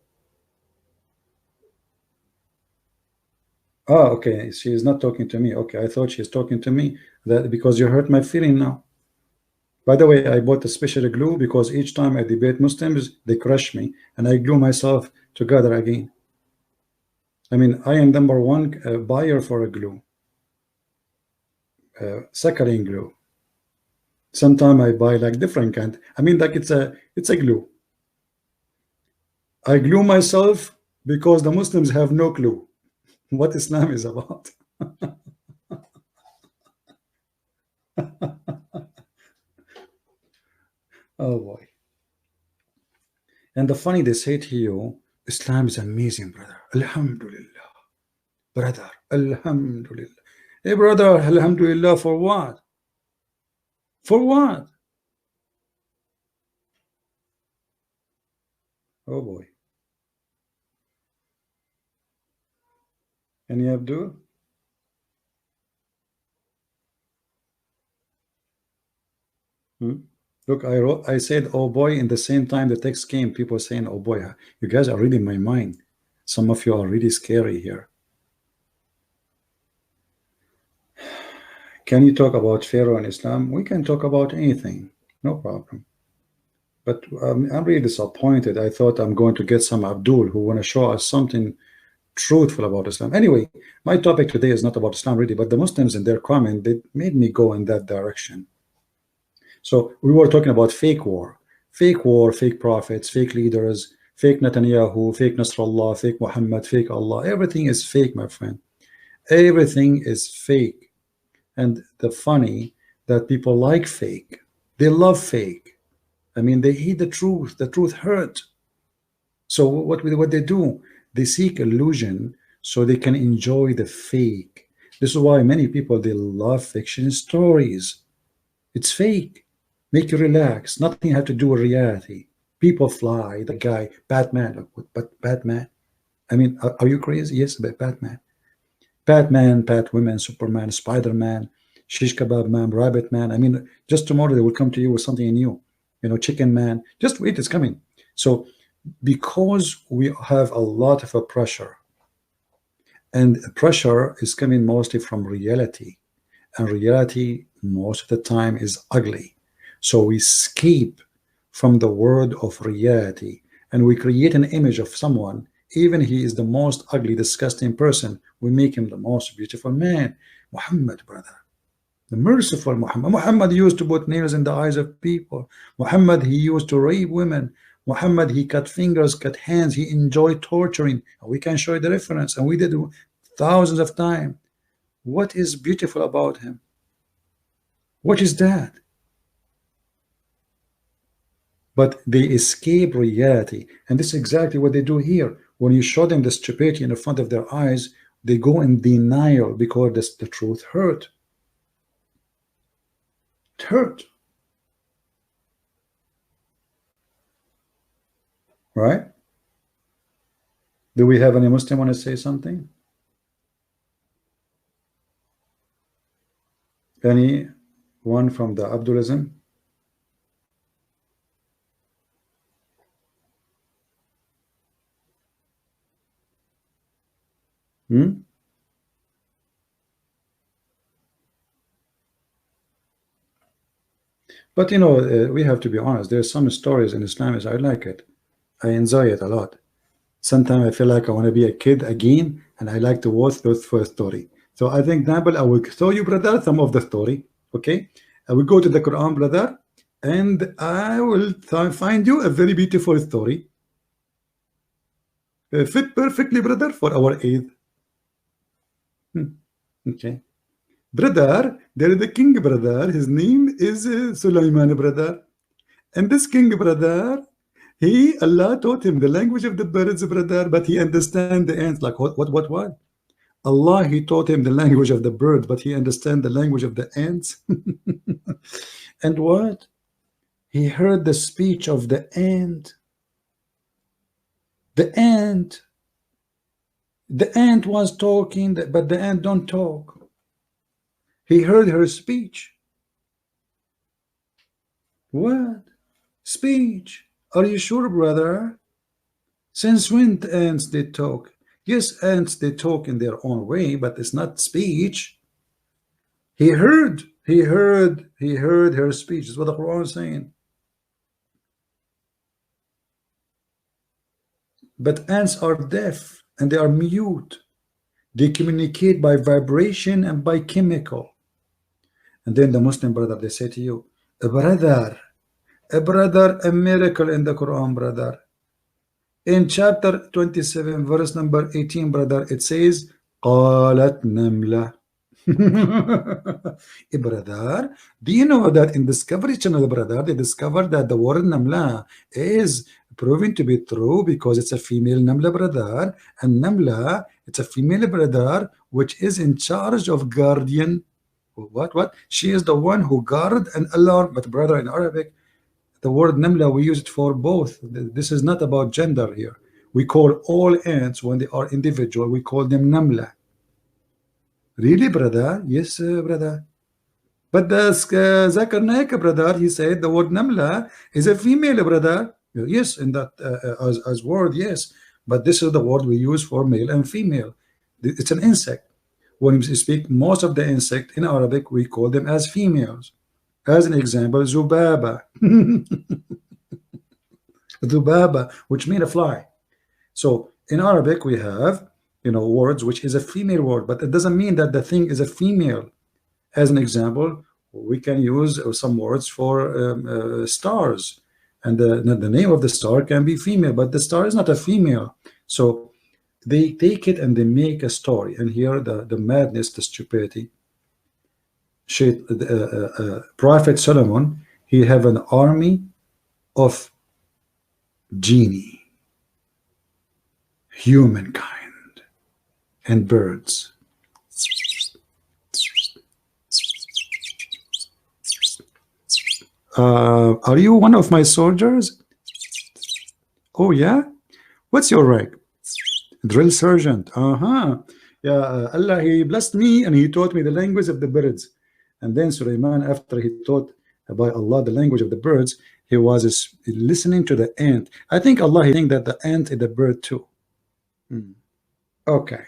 Oh, okay. She is not talking to me. Okay, I thought she's talking to me. That because you hurt my feeling now. By the way, I bought a special glue because each time I debate Muslims, they crush me, and I glue myself together again. I mean, I am number one buyer for a glue, saccharine glue. Sometimes I buy like different kind. I mean, like it's a glue. I glue myself because the Muslims have no clue what Islam is about. Oh boy. And the funny, they say to you, Islam is amazing, brother. Alhamdulillah. Brother, Alhamdulillah. Hey, brother, Alhamdulillah for what? For what? Oh boy. Any Abdul? Hmm? Look, I said, oh boy, in the same time the text came, people saying, oh boy, you guys are reading my mind. Some of you are really scary here. Can you talk about Pharaoh and Islam? We can talk about anything, no problem. But I'm really disappointed. I thought I'm going to get some Abdul who want to show us something truthful about Islam. Anyway, my topic today is not about Islam really, but the Muslims in their comment, they made me go in that direction. So we were talking about fake war, fake prophets, fake leaders, fake Netanyahu, fake Nasrallah, fake Muhammad, fake Allah. Everything is fake, my friend. Everything is fake. And the funny that people like fake. They love fake. I mean, they hate the truth. The truth hurts. So what they do, they seek illusion so they can enjoy the fake. This is why many people, they love fiction stories. It's fake. Make you relax. Nothing have to do with reality. People fly. The guy, Batman. But Batman. I mean, are you crazy? Yes, but Batman. Batman, Batwoman, Superman, Spider-Man, Shish Kebab Man, Rabbit Man. I mean, just tomorrow they will come to you with something new. You know, Chicken Man. Just wait, it's coming. So because we have a lot of pressure, and pressure is coming mostly from reality, and reality most of the time is ugly. So we escape from the world of reality, and we create an image of someone, even he is the most ugly, disgusting person, we make him the most beautiful man. Muhammad, brother, the merciful Muhammad. Muhammad used to put nails in the eyes of people. Muhammad, he used to rape women. Muhammad, he cut fingers, cut hands. He enjoyed torturing. We can show you the reference, and we did thousands of times. What is beautiful about him? What is that? But they escape reality, and this is exactly what they do here. When you show them the stupidity in front of their eyes, they go in denial because the truth hurt. It hurt. Right? Do we have any Muslim want to say something? Any one from the Abdulism? But you know, we have to be honest. There's some stories in Islam I like it. I enjoy it a lot. Sometimes I feel like I want to be a kid again, and I like to watch those first story. So I think, Nabal, I will show you, brother, some of the story. Okay, I will go to the Quran, brother, and I will find you a very beautiful story. Fit perfectly, brother, for our Eid. Okay. Brother, there is a king, brother. His name is Sulaiman, brother. And this king, brother, Allah taught him the language of the birds, brother, but he understand the ants. Like what? Allah, he taught him the language of the bird, but he understand the language of the ants. And what? He heard the speech of the ant. The ant. The ant was talking, but the ant don't talk. He heard her speech. What? Speech? Are you sure, brother? Since when ants they talk? Yes, ants they talk in their own way, but it's not speech. He heard He heard her speech. Is what the Quran is saying. But ants are deaf and they are mute. They communicate by vibration and by chemical. And then the Muslim brother, they say to you, a brother, a miracle in the Quran, brother. In chapter 27, verse number 18, brother, it says, قالت نملة. Brother, do you know that in Discovery Channel, brother, they discovered that the word Namla is proven to be true because it's a female Namla, brother, and Namla, it's a female brother which is in charge of guardian. What? She is the one who guard and alarm. But brother, in Arabic, the word Namla, we use it for both. This is not about gender here. We call all ants, when they are individual, we call them Namla. Really, brother? Yes, brother. But the Zakir Naik, brother, he said the word Namla is a female, brother. Yes, in that as word, yes. But this is the word we use for male and female. It's an insect. When we speak most of the insect in Arabic, we call them as females. As an example, Zubaba. Zubaba, which mean a fly. So in Arabic, we have, words which is a female word, but it doesn't mean that the thing is a female. As an example, we can use some words for stars, and the name of the star can be female, but the star is not a female. So they take it and they make a story, and here the madness, the stupidity. Prophet Solomon, he have an army of genie, humankind, and birds. Are you one of my soldiers? Oh yeah, what's your rank? Drill sergeant. Yeah, Allah, he blessed me and he taught me the language of the birds. And then Sulaiman, after he taught by Allah the language of the birds, he was listening to the ant. I think Allah, he think that the ant is the bird too. Okay.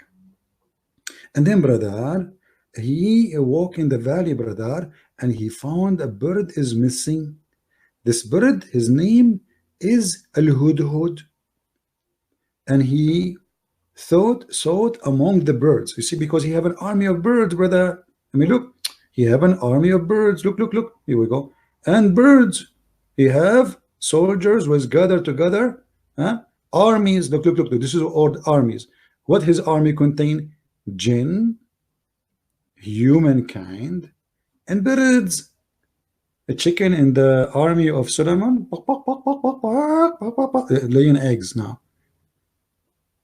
And then, brother, he walked in the valley, brother, and he found a bird is missing. This bird, his name is Al-Hudhud, and he sought among the birds. You see, because he have an army of birds, brother. I mean, look, he have an army of birds. Look, here we go. And birds, he have soldiers was gathered together, armies. Look, this is all armies. What his army contain? Jinn, humankind, and birds. A chicken in the army of Solomon laying eggs now.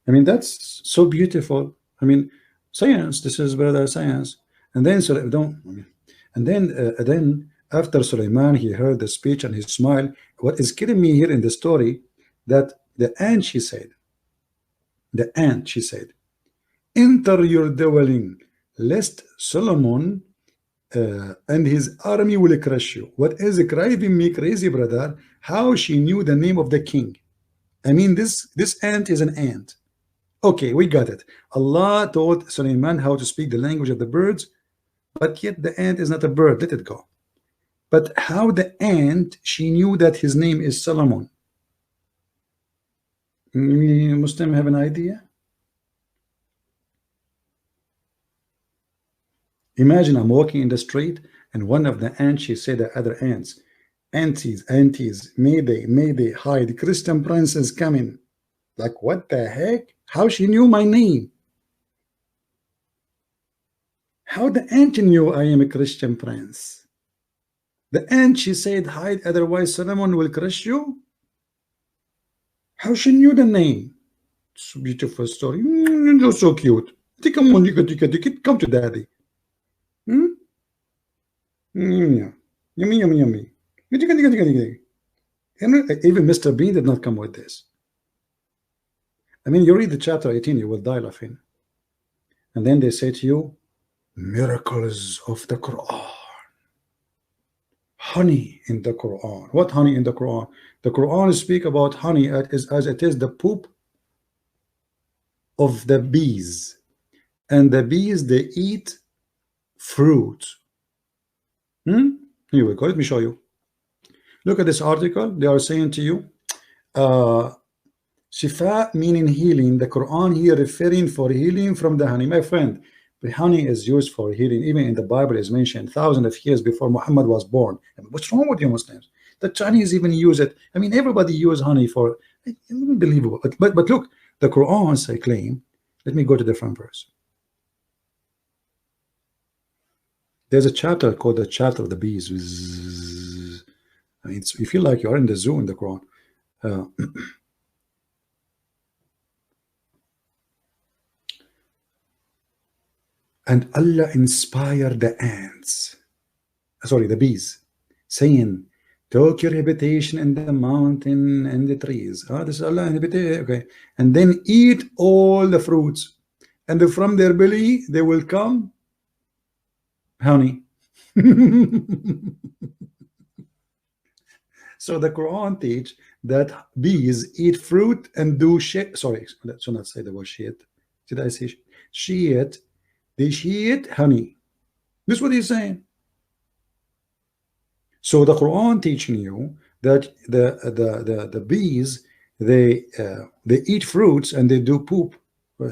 I mean, that's so beautiful. I mean, science. This is brother science. And then then after Sulaiman, he heard the speech and he smiled. What is killing me here in the story, that the ant, she said, enter your dwelling, lest Solomon and his army will crush you. What is driving me crazy, brother? How she knew the name of the king. I mean, this ant is an ant. Okay, we got it. Allah taught Sulaiman how to speak the language of the birds, but yet the ant is not a bird. Let it go. But how the ant, she knew that his name is Solomon? Muslim have an idea? Imagine I'm walking in the street and one of the ants, she said to other ants, aunties, mayday, hide, Christian prince is coming. Like, what the heck? How she knew my name? How the ant knew I am a Christian prince? The ant, she said, hide, otherwise Solomon will crush you. How she knew the name? It's a beautiful story. You're so cute. Come on, you come to daddy. Yummy. Even Mr. Bean did not come with this. I mean, you read the chapter 18, you will die laughing. And then they say to you, miracles of the Quran. Honey in the Quran. What honey in the Quran? The Quran speak about honey as it is the poop of the bees. And the bees, they eat fruit. Here we go. Let me show you. Look at this article. They are saying to you, Shifa meaning healing. The Quran here referring for healing from the honey. My friend, the honey is used for healing. Even in the Bible is mentioned thousands of years before Muhammad was born. I mean, what's wrong with you Muslims? The Chinese even use it. I mean, everybody use honey for unbelievable. But look, the Quran say claim. Let me go to the front verse. There's a chapter called the chapter of the bees. I mean, you feel like you're in the zoo in the Quran. And Allah inspired the ants, sorry, the bees, saying, "Take your habitation in the mountain and the trees." This is Allah habitation, okay. And then eat all the fruits, and from their belly they will come honey. So the Quran teach that bees eat fruit and do shit. Sorry, let's not say the word shit. Did I say shit? They shit honey. This is what he's saying. So the Quran teaching you that the bees they eat fruits and they do poop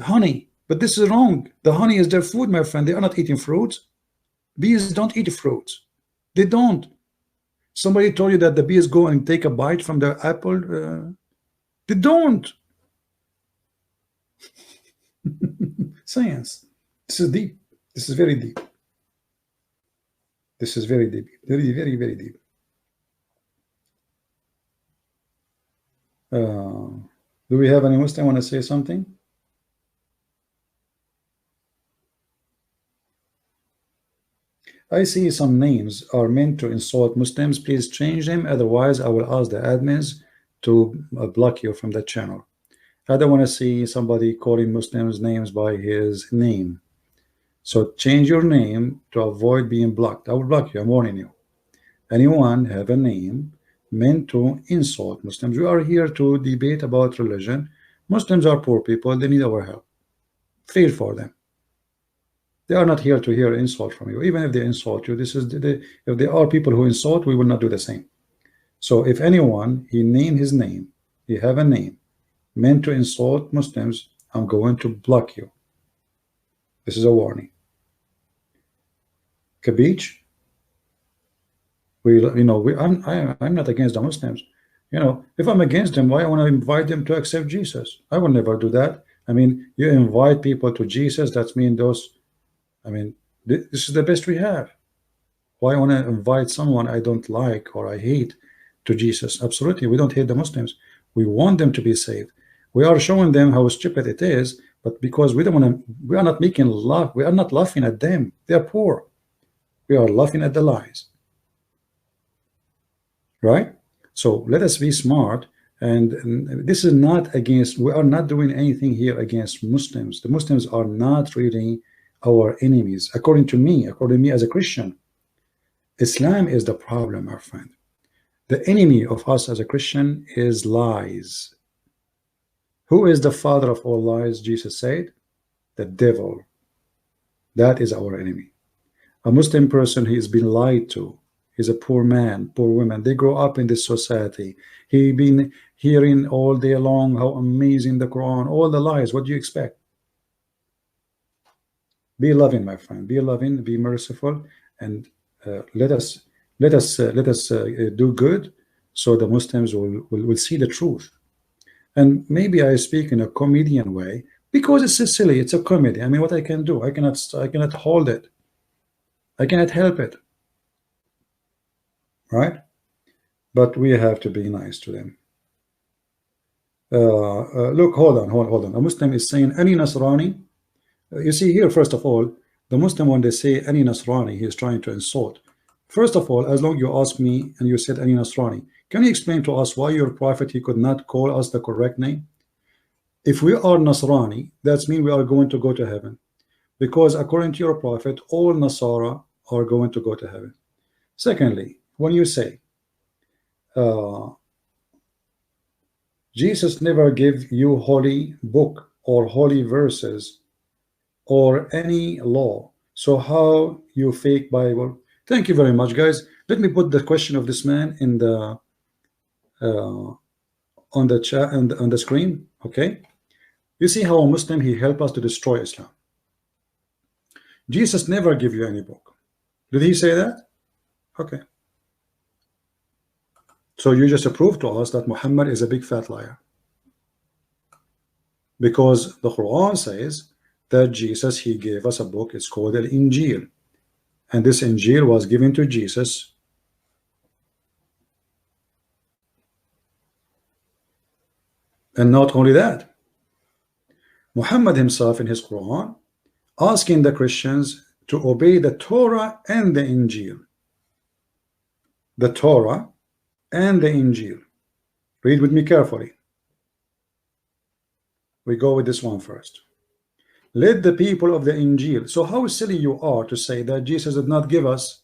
honey. But this is wrong. The honey is their food, my friend. They are not eating fruits. Bees don't eat fruits. They don't. Somebody told you that the bees go and take a bite from the apple. They don't. Science. This is deep. This is very deep. This is very deep. Very, very, very deep. Do we have any Muslim want to say something? I see some names are meant to insult Muslims. Please change them. Otherwise, I will ask the admins to block you from that channel. I don't want to see somebody calling Muslims names by his name. So change your name to avoid being blocked. I will block you. I'm warning you. Anyone have a name meant to insult Muslims? We are here to debate about religion. Muslims are poor people. They need our help. Feel for them. They are not here to hear insult from you. Even if they insult you, this is if there are people who insult, we will not do the same. So if anyone he name his name, he have a name meant to insult Muslims, I'm going to block you. This is a warning. Kabich. I'm not against the Muslims. If I'm against them, why I want to invite them to accept Jesus? I will never do that. I mean, you invite people to Jesus, that means those. I mean, this is the best we have. Why I want to invite someone I don't like or I hate to Jesus? Absolutely, we don't hate the Muslims. We want them to be saved. We are showing them how stupid it is, but because we don't want to, we are not making laugh. We are not laughing at them. They are poor. We are laughing at the lies. Right? So let us be smart. And this is not against. We are not doing anything here against Muslims. The Muslims are not really our enemies, according to me as a Christian. Islam is the problem, my friend. The enemy of us as a Christian is lies. Who is the father of all lies? Jesus said, the devil. That is our enemy. A Muslim person, he has been lied to. He's a poor man, poor woman. They grow up in this society. He been hearing all day long how amazing the Quran, all the lies. What do you expect? Be loving, my friend. Be loving. Be merciful, and let us do good, so the Muslims will see the truth. And maybe I speak in a comedian way because it's silly. It's a comedy. I mean, what I can do? I cannot hold it. I cannot help it. Right? But we have to be nice to them. Look, hold on. A Muslim is saying any Nasrani. You see here, first of all, the Muslim, when they say any Nasrani, he is trying to insult. First of all, as long you ask me and you said any Nasrani, can you explain to us why your prophet, he could not call us the correct name? If we are Nasrani, that means we are going to go to heaven. Because according to your prophet, all Nasara are going to go to heaven. Secondly, when you say, Jesus never gave you holy book or holy verses or any law, so how you fake Bible? Thank you very much, guys. Let me put the question of this man in the on the chat and on the screen. Okay, you see how a Muslim he helped us to destroy Islam. Jesus never give you any book. Did he say that? Okay. So you just prove to us that Muhammad is a big fat liar. Because the Quran says that Jesus, he gave us a book, it's called Al Injil. And this Injil was given to Jesus. And not only that, Muhammad himself in his Quran asking the Christians to obey the Torah and the Injil. The Torah and the Injil. Read with me carefully. We go with this one first. Let the people of the Injil. So how silly you are to say that Jesus did not give us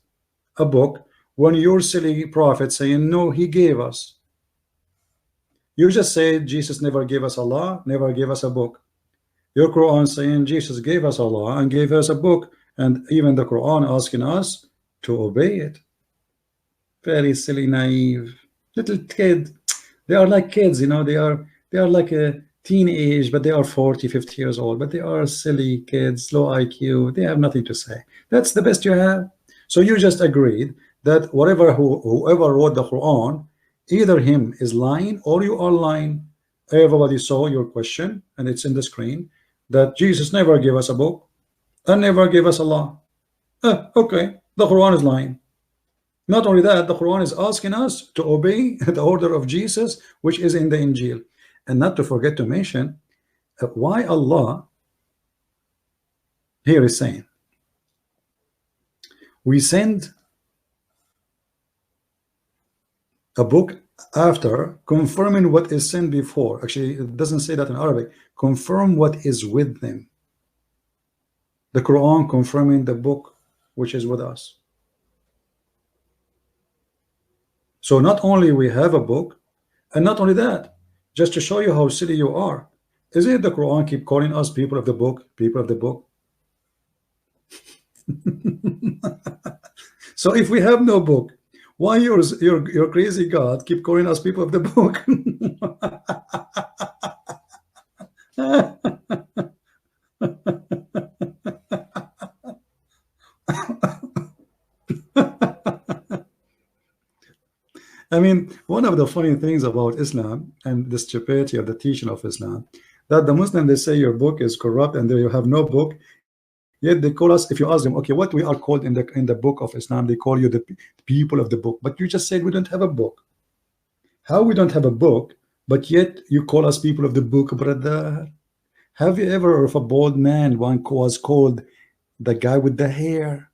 a book when your silly prophet saying no, he gave us. You just said Jesus never gave us Allah, never gave us a book. Your Quran saying Jesus gave us Allah and gave us a book, and even the Quran asking us to obey it. Very silly, naive little kid. They are like kids, you know. They are like a teenage, but they are 40, 50 years old, but they are silly kids, low IQ. They have nothing to say. That's the best you have. So you just agreed that whoever wrote the Quran, either him is lying or you are lying. Everybody saw your question, and it's in the screen, that Jesus never gave us a book and never gave us Allah. Okay, the Quran is lying. Not only that, the Quran is asking us to obey the order of Jesus, which is in the Injil. And not to forget to mention why Allah here is saying we send a book after confirming what is sent before. Actually, it doesn't say that in Arabic. Confirm what is with them. The Quran confirming the book which is with us. So not only we have a book, and not only that, just to show you how silly you are, is it the Quran keep calling us people of the book, people of the book? So if we have no book, why your crazy God keep calling us people of the book? I mean, one of the funny things about Islam and the stupidity of the teaching of Islam, that the Muslim, they say your book is corrupt and you have no book, yet they call us, if you ask them, okay, what we are called in the book of Islam, they call you the people of the book. But you just said we don't have a book. How we don't have a book, but yet you call us people of the book, brother? Have you ever heard of a bald man one was called the guy with the hair?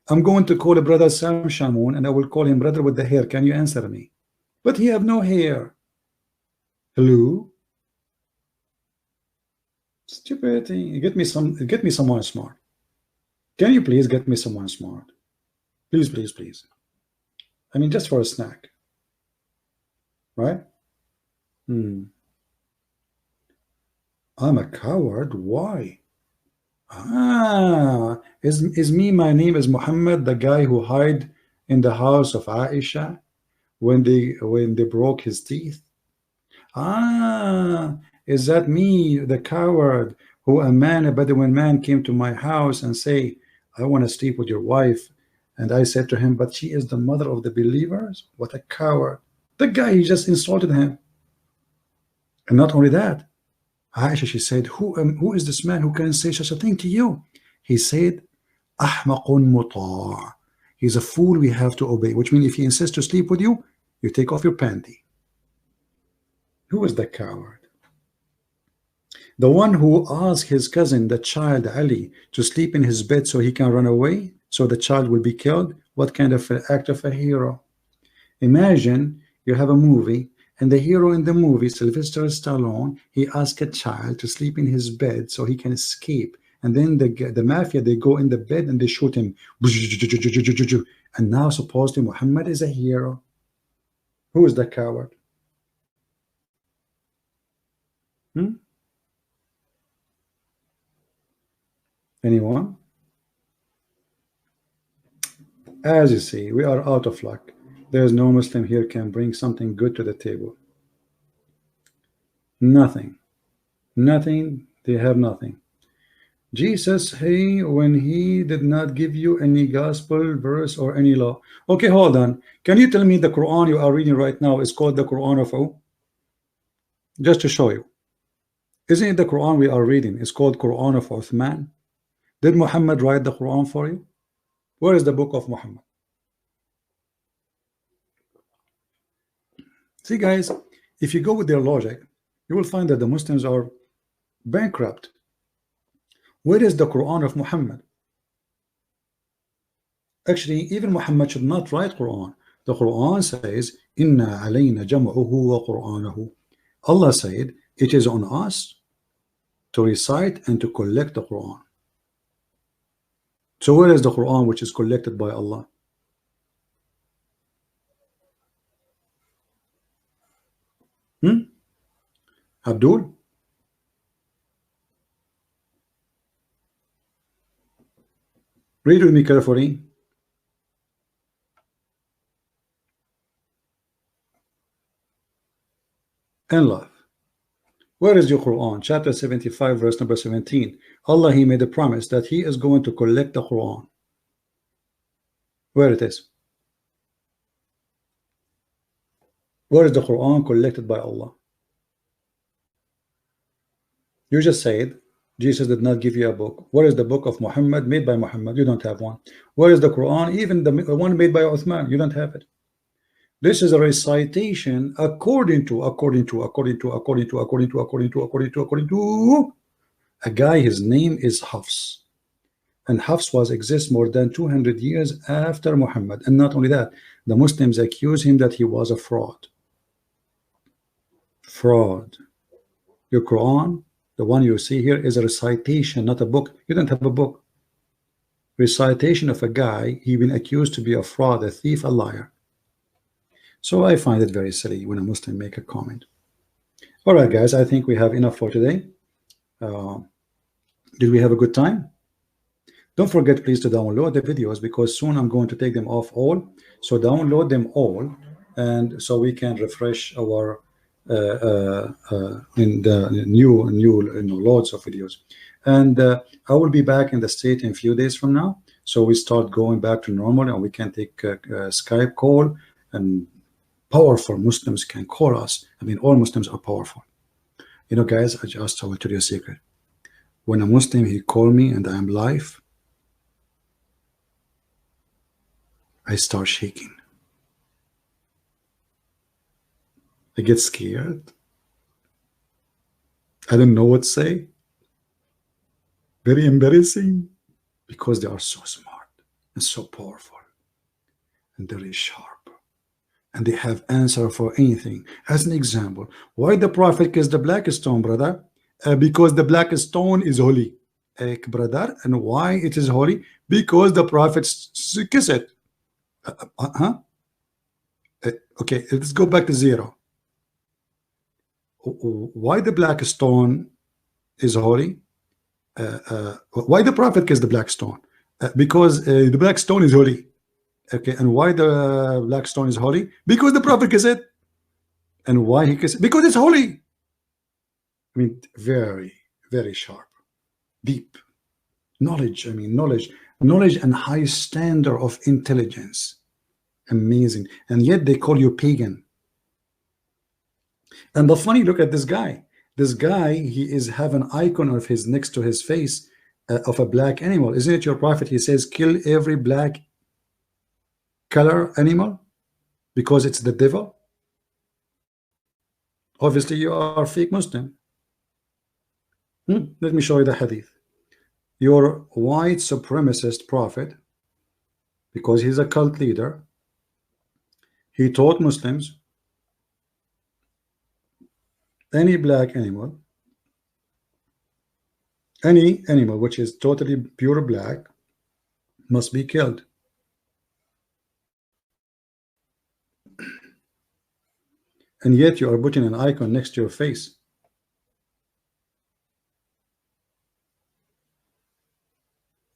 I'm going to call a brother Sam Shamoun, and I will call him brother with the hair. Can you answer me? But he have no hair. Hello? Stupid thing. Get me someone smart. Can you please get me someone smart? Please, please, please. I mean, just for a snack. Right? I'm a coward. Why? Is me, my name is Muhammad, the guy who hid in the house of Aisha when they broke his teeth? Is that me, the coward, who a Bedouin man came to my house and say, I want to sleep with your wife, and I said to him, but she is the mother of the believers? What a coward. The guy, he just insulted him. And not only that, Aisha, she said, who is this man who can say such a thing to you? He said, Ahmaqun muta'. He's a fool we have to obey, which means if he insists to sleep with you, you take off your panty. Who is the coward? The one who asked his cousin, the child Ali, to sleep in his bed so he can run away, so the child will be killed. What kind of an act of a hero? Imagine you have a movie, and the hero in the movie, Sylvester Stallone, he asked a child to sleep in his bed so he can escape. And then the mafia, they go in the bed and they shoot him. And now supposedly Muhammad is a hero. Who is the coward? Anyone? As you see, we are out of luck. There's no Muslim here can bring something good to the table. Nothing. Nothing. They have nothing. Jesus, hey, when he did not give you any gospel verse or any law. Okay, hold on. Can you tell me the Quran you are reading right now is called the Quran of who? Just to show you. Isn't it the Quran we are reading? It's called Quran of Uthman. Did Muhammad write the Quran for you? Where is the book of Muhammad? See, guys, if you go with their logic, you will find that the Muslims are bankrupt. Where is the Quran of Muhammad? Actually, even Muhammad should not write Quran. The Quran says, Inna alayna jam'uhu wa Qur'anahu. Allah said, it is on us to recite and to collect the Quran. So where is the Quran which is collected by Allah? Abdul? Read with me carefully. And love. Where is your Quran? Chapter 75, verse number 17. Allah, He made a promise that He is going to collect the Quran. Where it is? Where is the Quran collected by Allah? You just said Jesus did not give you a book. Where is the book of Muhammad made by Muhammad? You don't have one. Where is the Quran? Even the one made by Uthman, you don't have it. This is a recitation according to a guy. His name is Hafs, and Hafs was exist more than 200 years after Muhammad. And not only that, the Muslims accuse him that he was a fraud. Your Quran, the one you see here, is a recitation, not a book. You don't have a book. Recitation of a guy he been accused to be a fraud, a thief, a liar. So I find it very silly when a Muslim make a comment. All right, guys, I think we have enough for today. Did we have a good time? Don't forget, please, to download the videos, because soon I'm going to take them off all. So download them all, and so we can refresh our in the new loads of videos. And I will be back in the state in a few days from now. So we start going back to normal, and we can take a Skype call, and powerful Muslims can call us. I mean, all Muslims are powerful. You know, guys, I will tell you a secret. When a Muslim, he call me and I am live, I start shaking. I get scared. I don't know what to say. Very embarrassing, because they are so smart and so powerful and very sharp, and they have answer for anything. As an example, why the Prophet kissed the black stone, brother? Because the black stone is holy, brother. And why it is holy? Because the Prophet kissed it. Okay, let's go back to zero. Why the black stone is holy? Why the Prophet kissed the black stone? Because the black stone is holy. Okay, and why the black stone is holy? Because the Prophet kissed it. And why he kissed it? Because it's holy. I mean, very, very sharp, deep knowledge. I mean, knowledge and high standard of intelligence. Amazing. And yet they call you pagan. And the funny, look at this guy. This guy, he is have an icon of his next to his face of a black animal. Isn't it your Prophet? He says, kill every black color animal because it's the devil. Obviously, you are a fake Muslim. Let me show you the hadith. Your white supremacist prophet, because he's a cult leader, he taught Muslims any black animal, any animal which is totally pure black, must be killed. And yet you are putting an icon next to your face.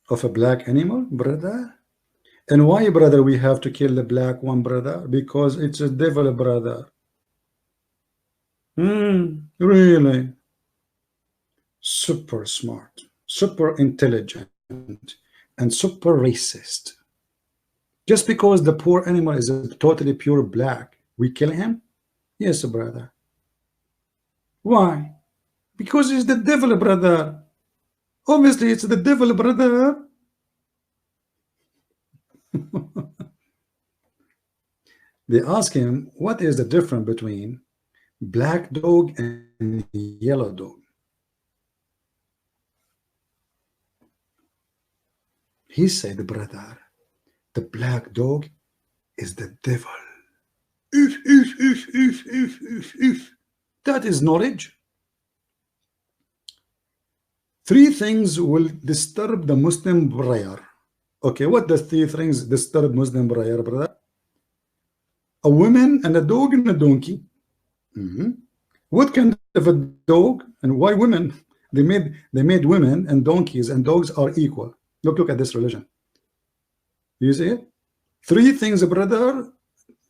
Of a black animal, brother. And why, brother, we have to kill the black one, brother? Because it's a devil, brother. Really? Super smart, super intelligent, and super racist. Just because the poor animal is a totally pure black, we kill him? Yes, brother. Why? Because he's the devil, brother. Obviously, it's the devil, brother. They ask him, what is the difference between black dog and yellow dog? He said, brother, the black dog is the devil. That is knowledge. Three things will disturb the Muslim prayer. Okay, what does three things disturb Muslim prayer, brother? A woman and a dog and a donkey. What kind of a dog and why women? They made women and donkeys and dogs are equal. Look at this religion. You see it? Three things, brother,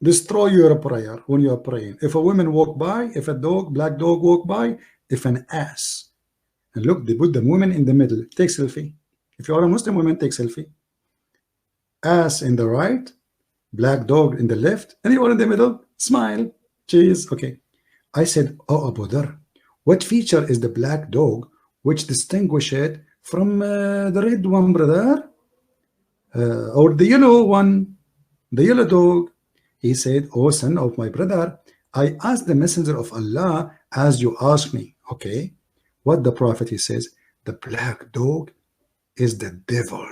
destroy your prayer when you are praying. If a woman walk by, if a dog, black dog walk by, if an ass. And look, they put the woman in the middle. Take selfie. If you are a Muslim woman, take selfie. Ass in the right, black dog in the left, and you are in the middle. Smile. Cheese. Okay. I said, oh, Abu Dhar, what feature is the black dog which distinguish it from the red one, brother? Or the yellow one, the yellow dog? He said, oh, son of my brother, I asked the messenger of Allah as you asked me. Okay. What the prophet, he says, the black dog is the devil.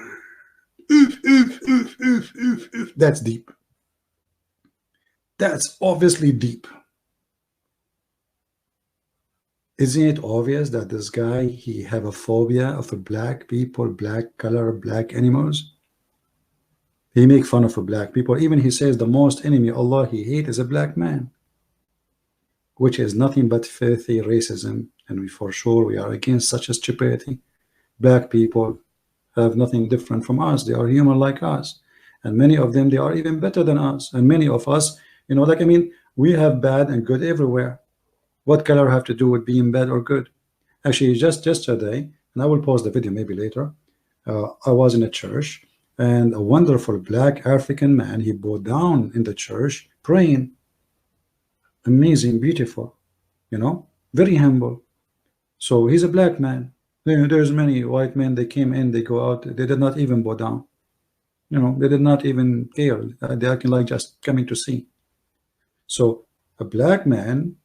That's deep. That's obviously deep. Isn't it obvious that this guy, he have a phobia of black people, black color, black animals? He make fun of black people. Even he says the most enemy Allah he hate is a black man, which is nothing but filthy racism. And we for sure we are against such a stupidity. Black people have nothing different from us. They are human like us, and many of them, they are even better than us. And many of us, you know, like, I mean, we have bad and good everywhere. What color have to do with being bad or good? Actually, just yesterday, and I will post the video maybe later, I was in a church, and a wonderful black African man, he bowed down in the church praying. Amazing, beautiful, you know, very humble. So he's a black man. There's many white men, they came in, they go out, they did not even bow down. You know, they did not even care. They acting like just coming to see. So a black man,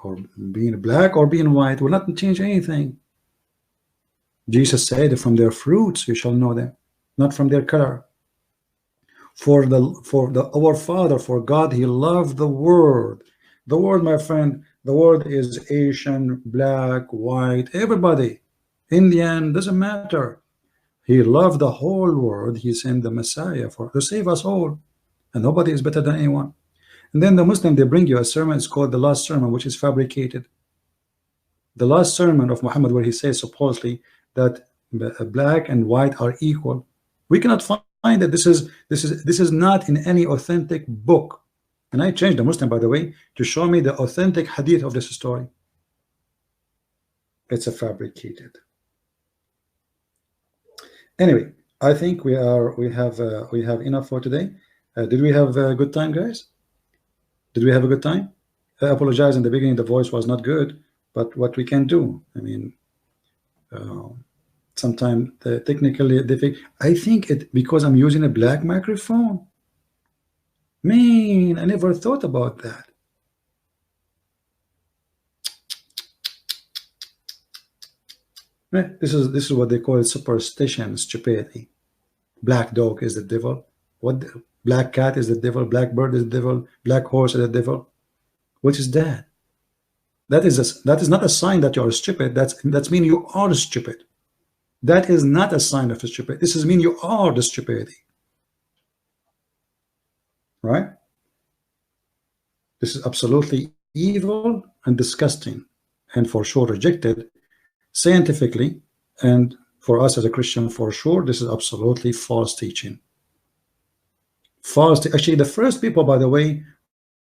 or being black or being white, will not change anything. Jesus said, from their fruits you shall know them, not from their color. For our Father, for God, he loved the world. The world, my friend, the world is Asian, black, white, everybody, Indian, doesn't matter. He loved the whole world. He sent the Messiah to save us all, and nobody is better than anyone. And then the Muslim, they bring you a sermon, it's called the last sermon, which is fabricated. The last sermon of Muhammad, where he says supposedly that black and white are equal. We cannot find that. This is not in any authentic book. And I changed the Muslim, by the way, to show me the authentic hadith of this story. It's a fabricated. Anyway, I think we have enough for today. Did we have a good time, guys? Did we have a good time? I apologize in the beginning, the voice was not good, but what we can do, I mean, sometimes technically difficult. I think it because I'm using a black microphone. Man, I never thought about that. This is what they call superstition, stupidity. Black dog is the devil. What? Black cat is the devil. Black bird is the devil. Black horse is the devil. What is that? That is not a sign that you are stupid. That's mean you are stupid. That is not a sign of stupid. This is mean you are the stupidity. Right? This is absolutely evil and disgusting, and for sure rejected scientifically, and for us as a Christian, for sure, this is absolutely false teaching. Fasting. Actually, the first people, by the way,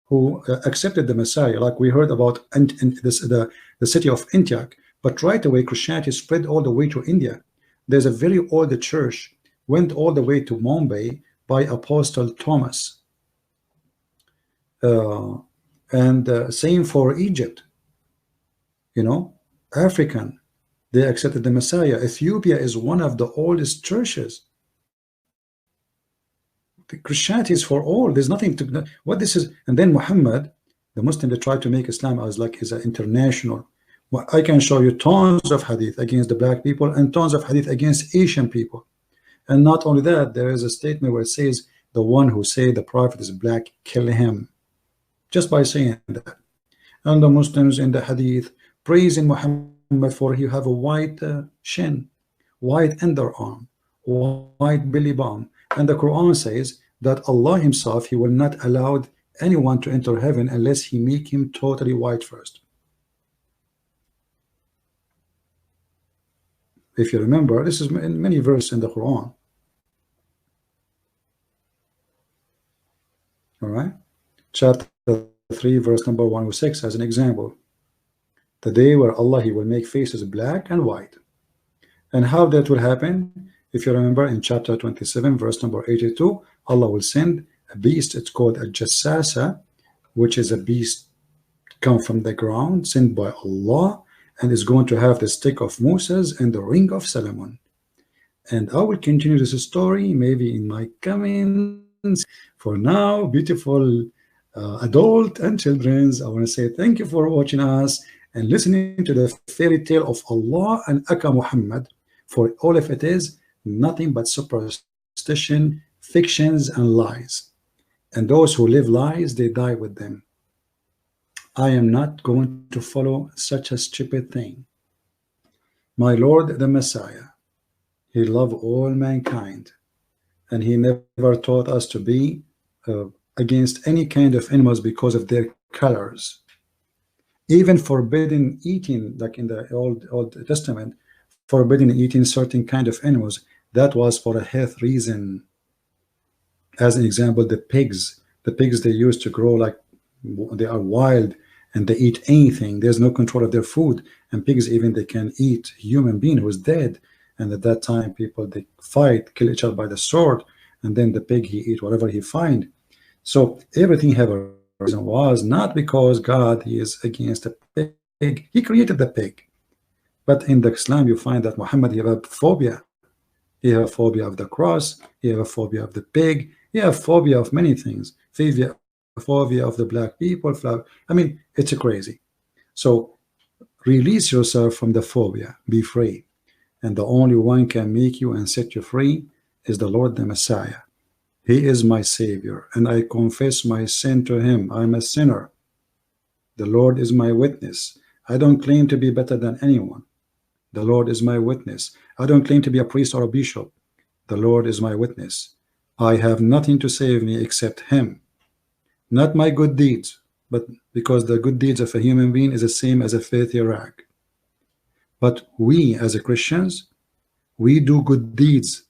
who accepted the Messiah, like we heard about in the city of Antioch, but right away Christianity spread all the way to India. There's a very old church went all the way to Mumbai by Apostle Thomas, uh, and same for Egypt. You know, African, they accepted the Messiah. Ethiopia is one of the oldest churches. Christianity is for all. There's nothing to what this is. And then Muhammad, the Muslim, they tried to make Islam as like is an international. Well, I can show you tons of hadith against the black people and tons of hadith against Asian people. And not only that, there is a statement where it says the one who say the prophet is black, kill him. Just by saying that. And the Muslims in the hadith praising Muhammad for he have a white shin, white underarm, white belly bump. And the Quran says that Allah himself, he will not allow anyone to enter heaven unless he make him totally white first. If you remember, this is in many verses in the Quran. All right, chapter 3 verse number 106 as an example. The day where Allah, he will make faces black and white. And how that will happen? If you remember in chapter 27 verse number 82, Allah will send a beast. It's called a jassasa, which is a beast come from the ground sent by Allah, and is going to have the stick of Moses and the ring of Solomon. And I will continue this story maybe in my coming. For now, beautiful adult and children's, I want to say thank you for watching us and listening to the fairy tale of Allah and Aka Muhammad. For all of it is nothing but superstition, fictions, and lies. And those who live lies, they die with them. I am not going to follow such a stupid thing. My Lord, the Messiah, he loved all mankind, and he never taught us to be against any kind of animals because of their colors. Even forbidden eating, like in the Old Testament, forbidden eating certain kind of animals, that was for a health reason. As an example, the pigs they used to grow like they are wild and they eat anything. There's no control of their food, and pigs even they can eat human being who is dead. And at that time, people they fight, kill each other by the sword, and then the pig he eat whatever he find. So everything have a reason. Was not because God he is against the pig. He created the pig. But in the Islam, you find that Muhammad he have a phobia. He have a phobia of the cross. He have a phobia of the pig. He have a phobia of many things. Phobia of the black people. I mean, it's crazy. So release yourself from the phobia. Be free. And the only one can make you and set you free is the Lord the Messiah. He is my Savior, and I confess my sin to him. I'm a sinner. The Lord is my witness. I don't claim to be better than anyone. The Lord is my witness. I don't claim to be a priest or a bishop. The Lord is my witness. I have nothing to save me except him. Not my good deeds, but because the good deeds of a human being is the same as a filthy rag. But we as a Christians, we do good deeds,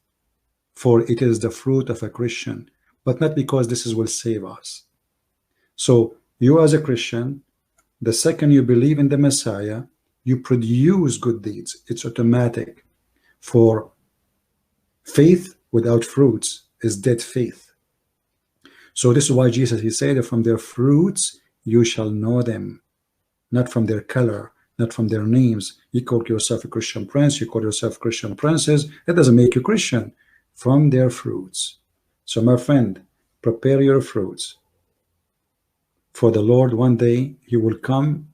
for it is the fruit of a Christian, but not because this will save us. So you as a Christian, the second you believe in the Messiah, you produce good deeds. It's automatic. For faith without fruits is dead faith. So this is why Jesus, he said that from their fruits you shall know them, not from their color, not from their names. You call yourself a Christian prince, you call yourself a Christian princess, that doesn't make you Christian. From their fruits. So my friend, prepare your fruits. For the Lord one day, he will come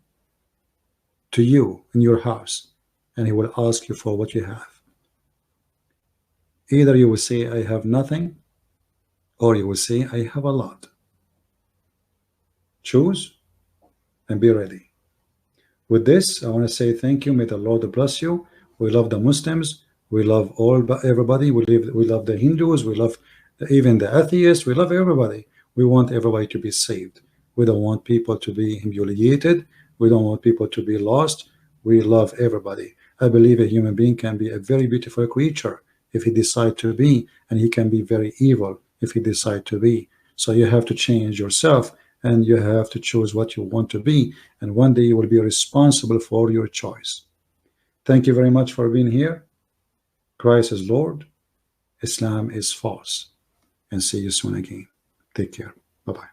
to you in your house and he will ask you for what you have. Either you will say, I have nothing, or you will say, I have a lot. Choose and be ready. With this, I want to say thank you. May the Lord bless you. We love the Muslims. We love everybody. We love the Hindus. We love even the atheists. We love everybody. We want everybody to be saved. We don't want people to be humiliated. We don't want people to be lost. We love everybody. I believe a human being can be a very beautiful creature if he decides to be, and he can be very evil if you decide to be. So you have to change yourself, and you have to choose what you want to be, and one day you will be responsible for your choice. Thank you very much for being here. Christ is Lord, Islam is false, and see you soon again. Take care. Bye-bye.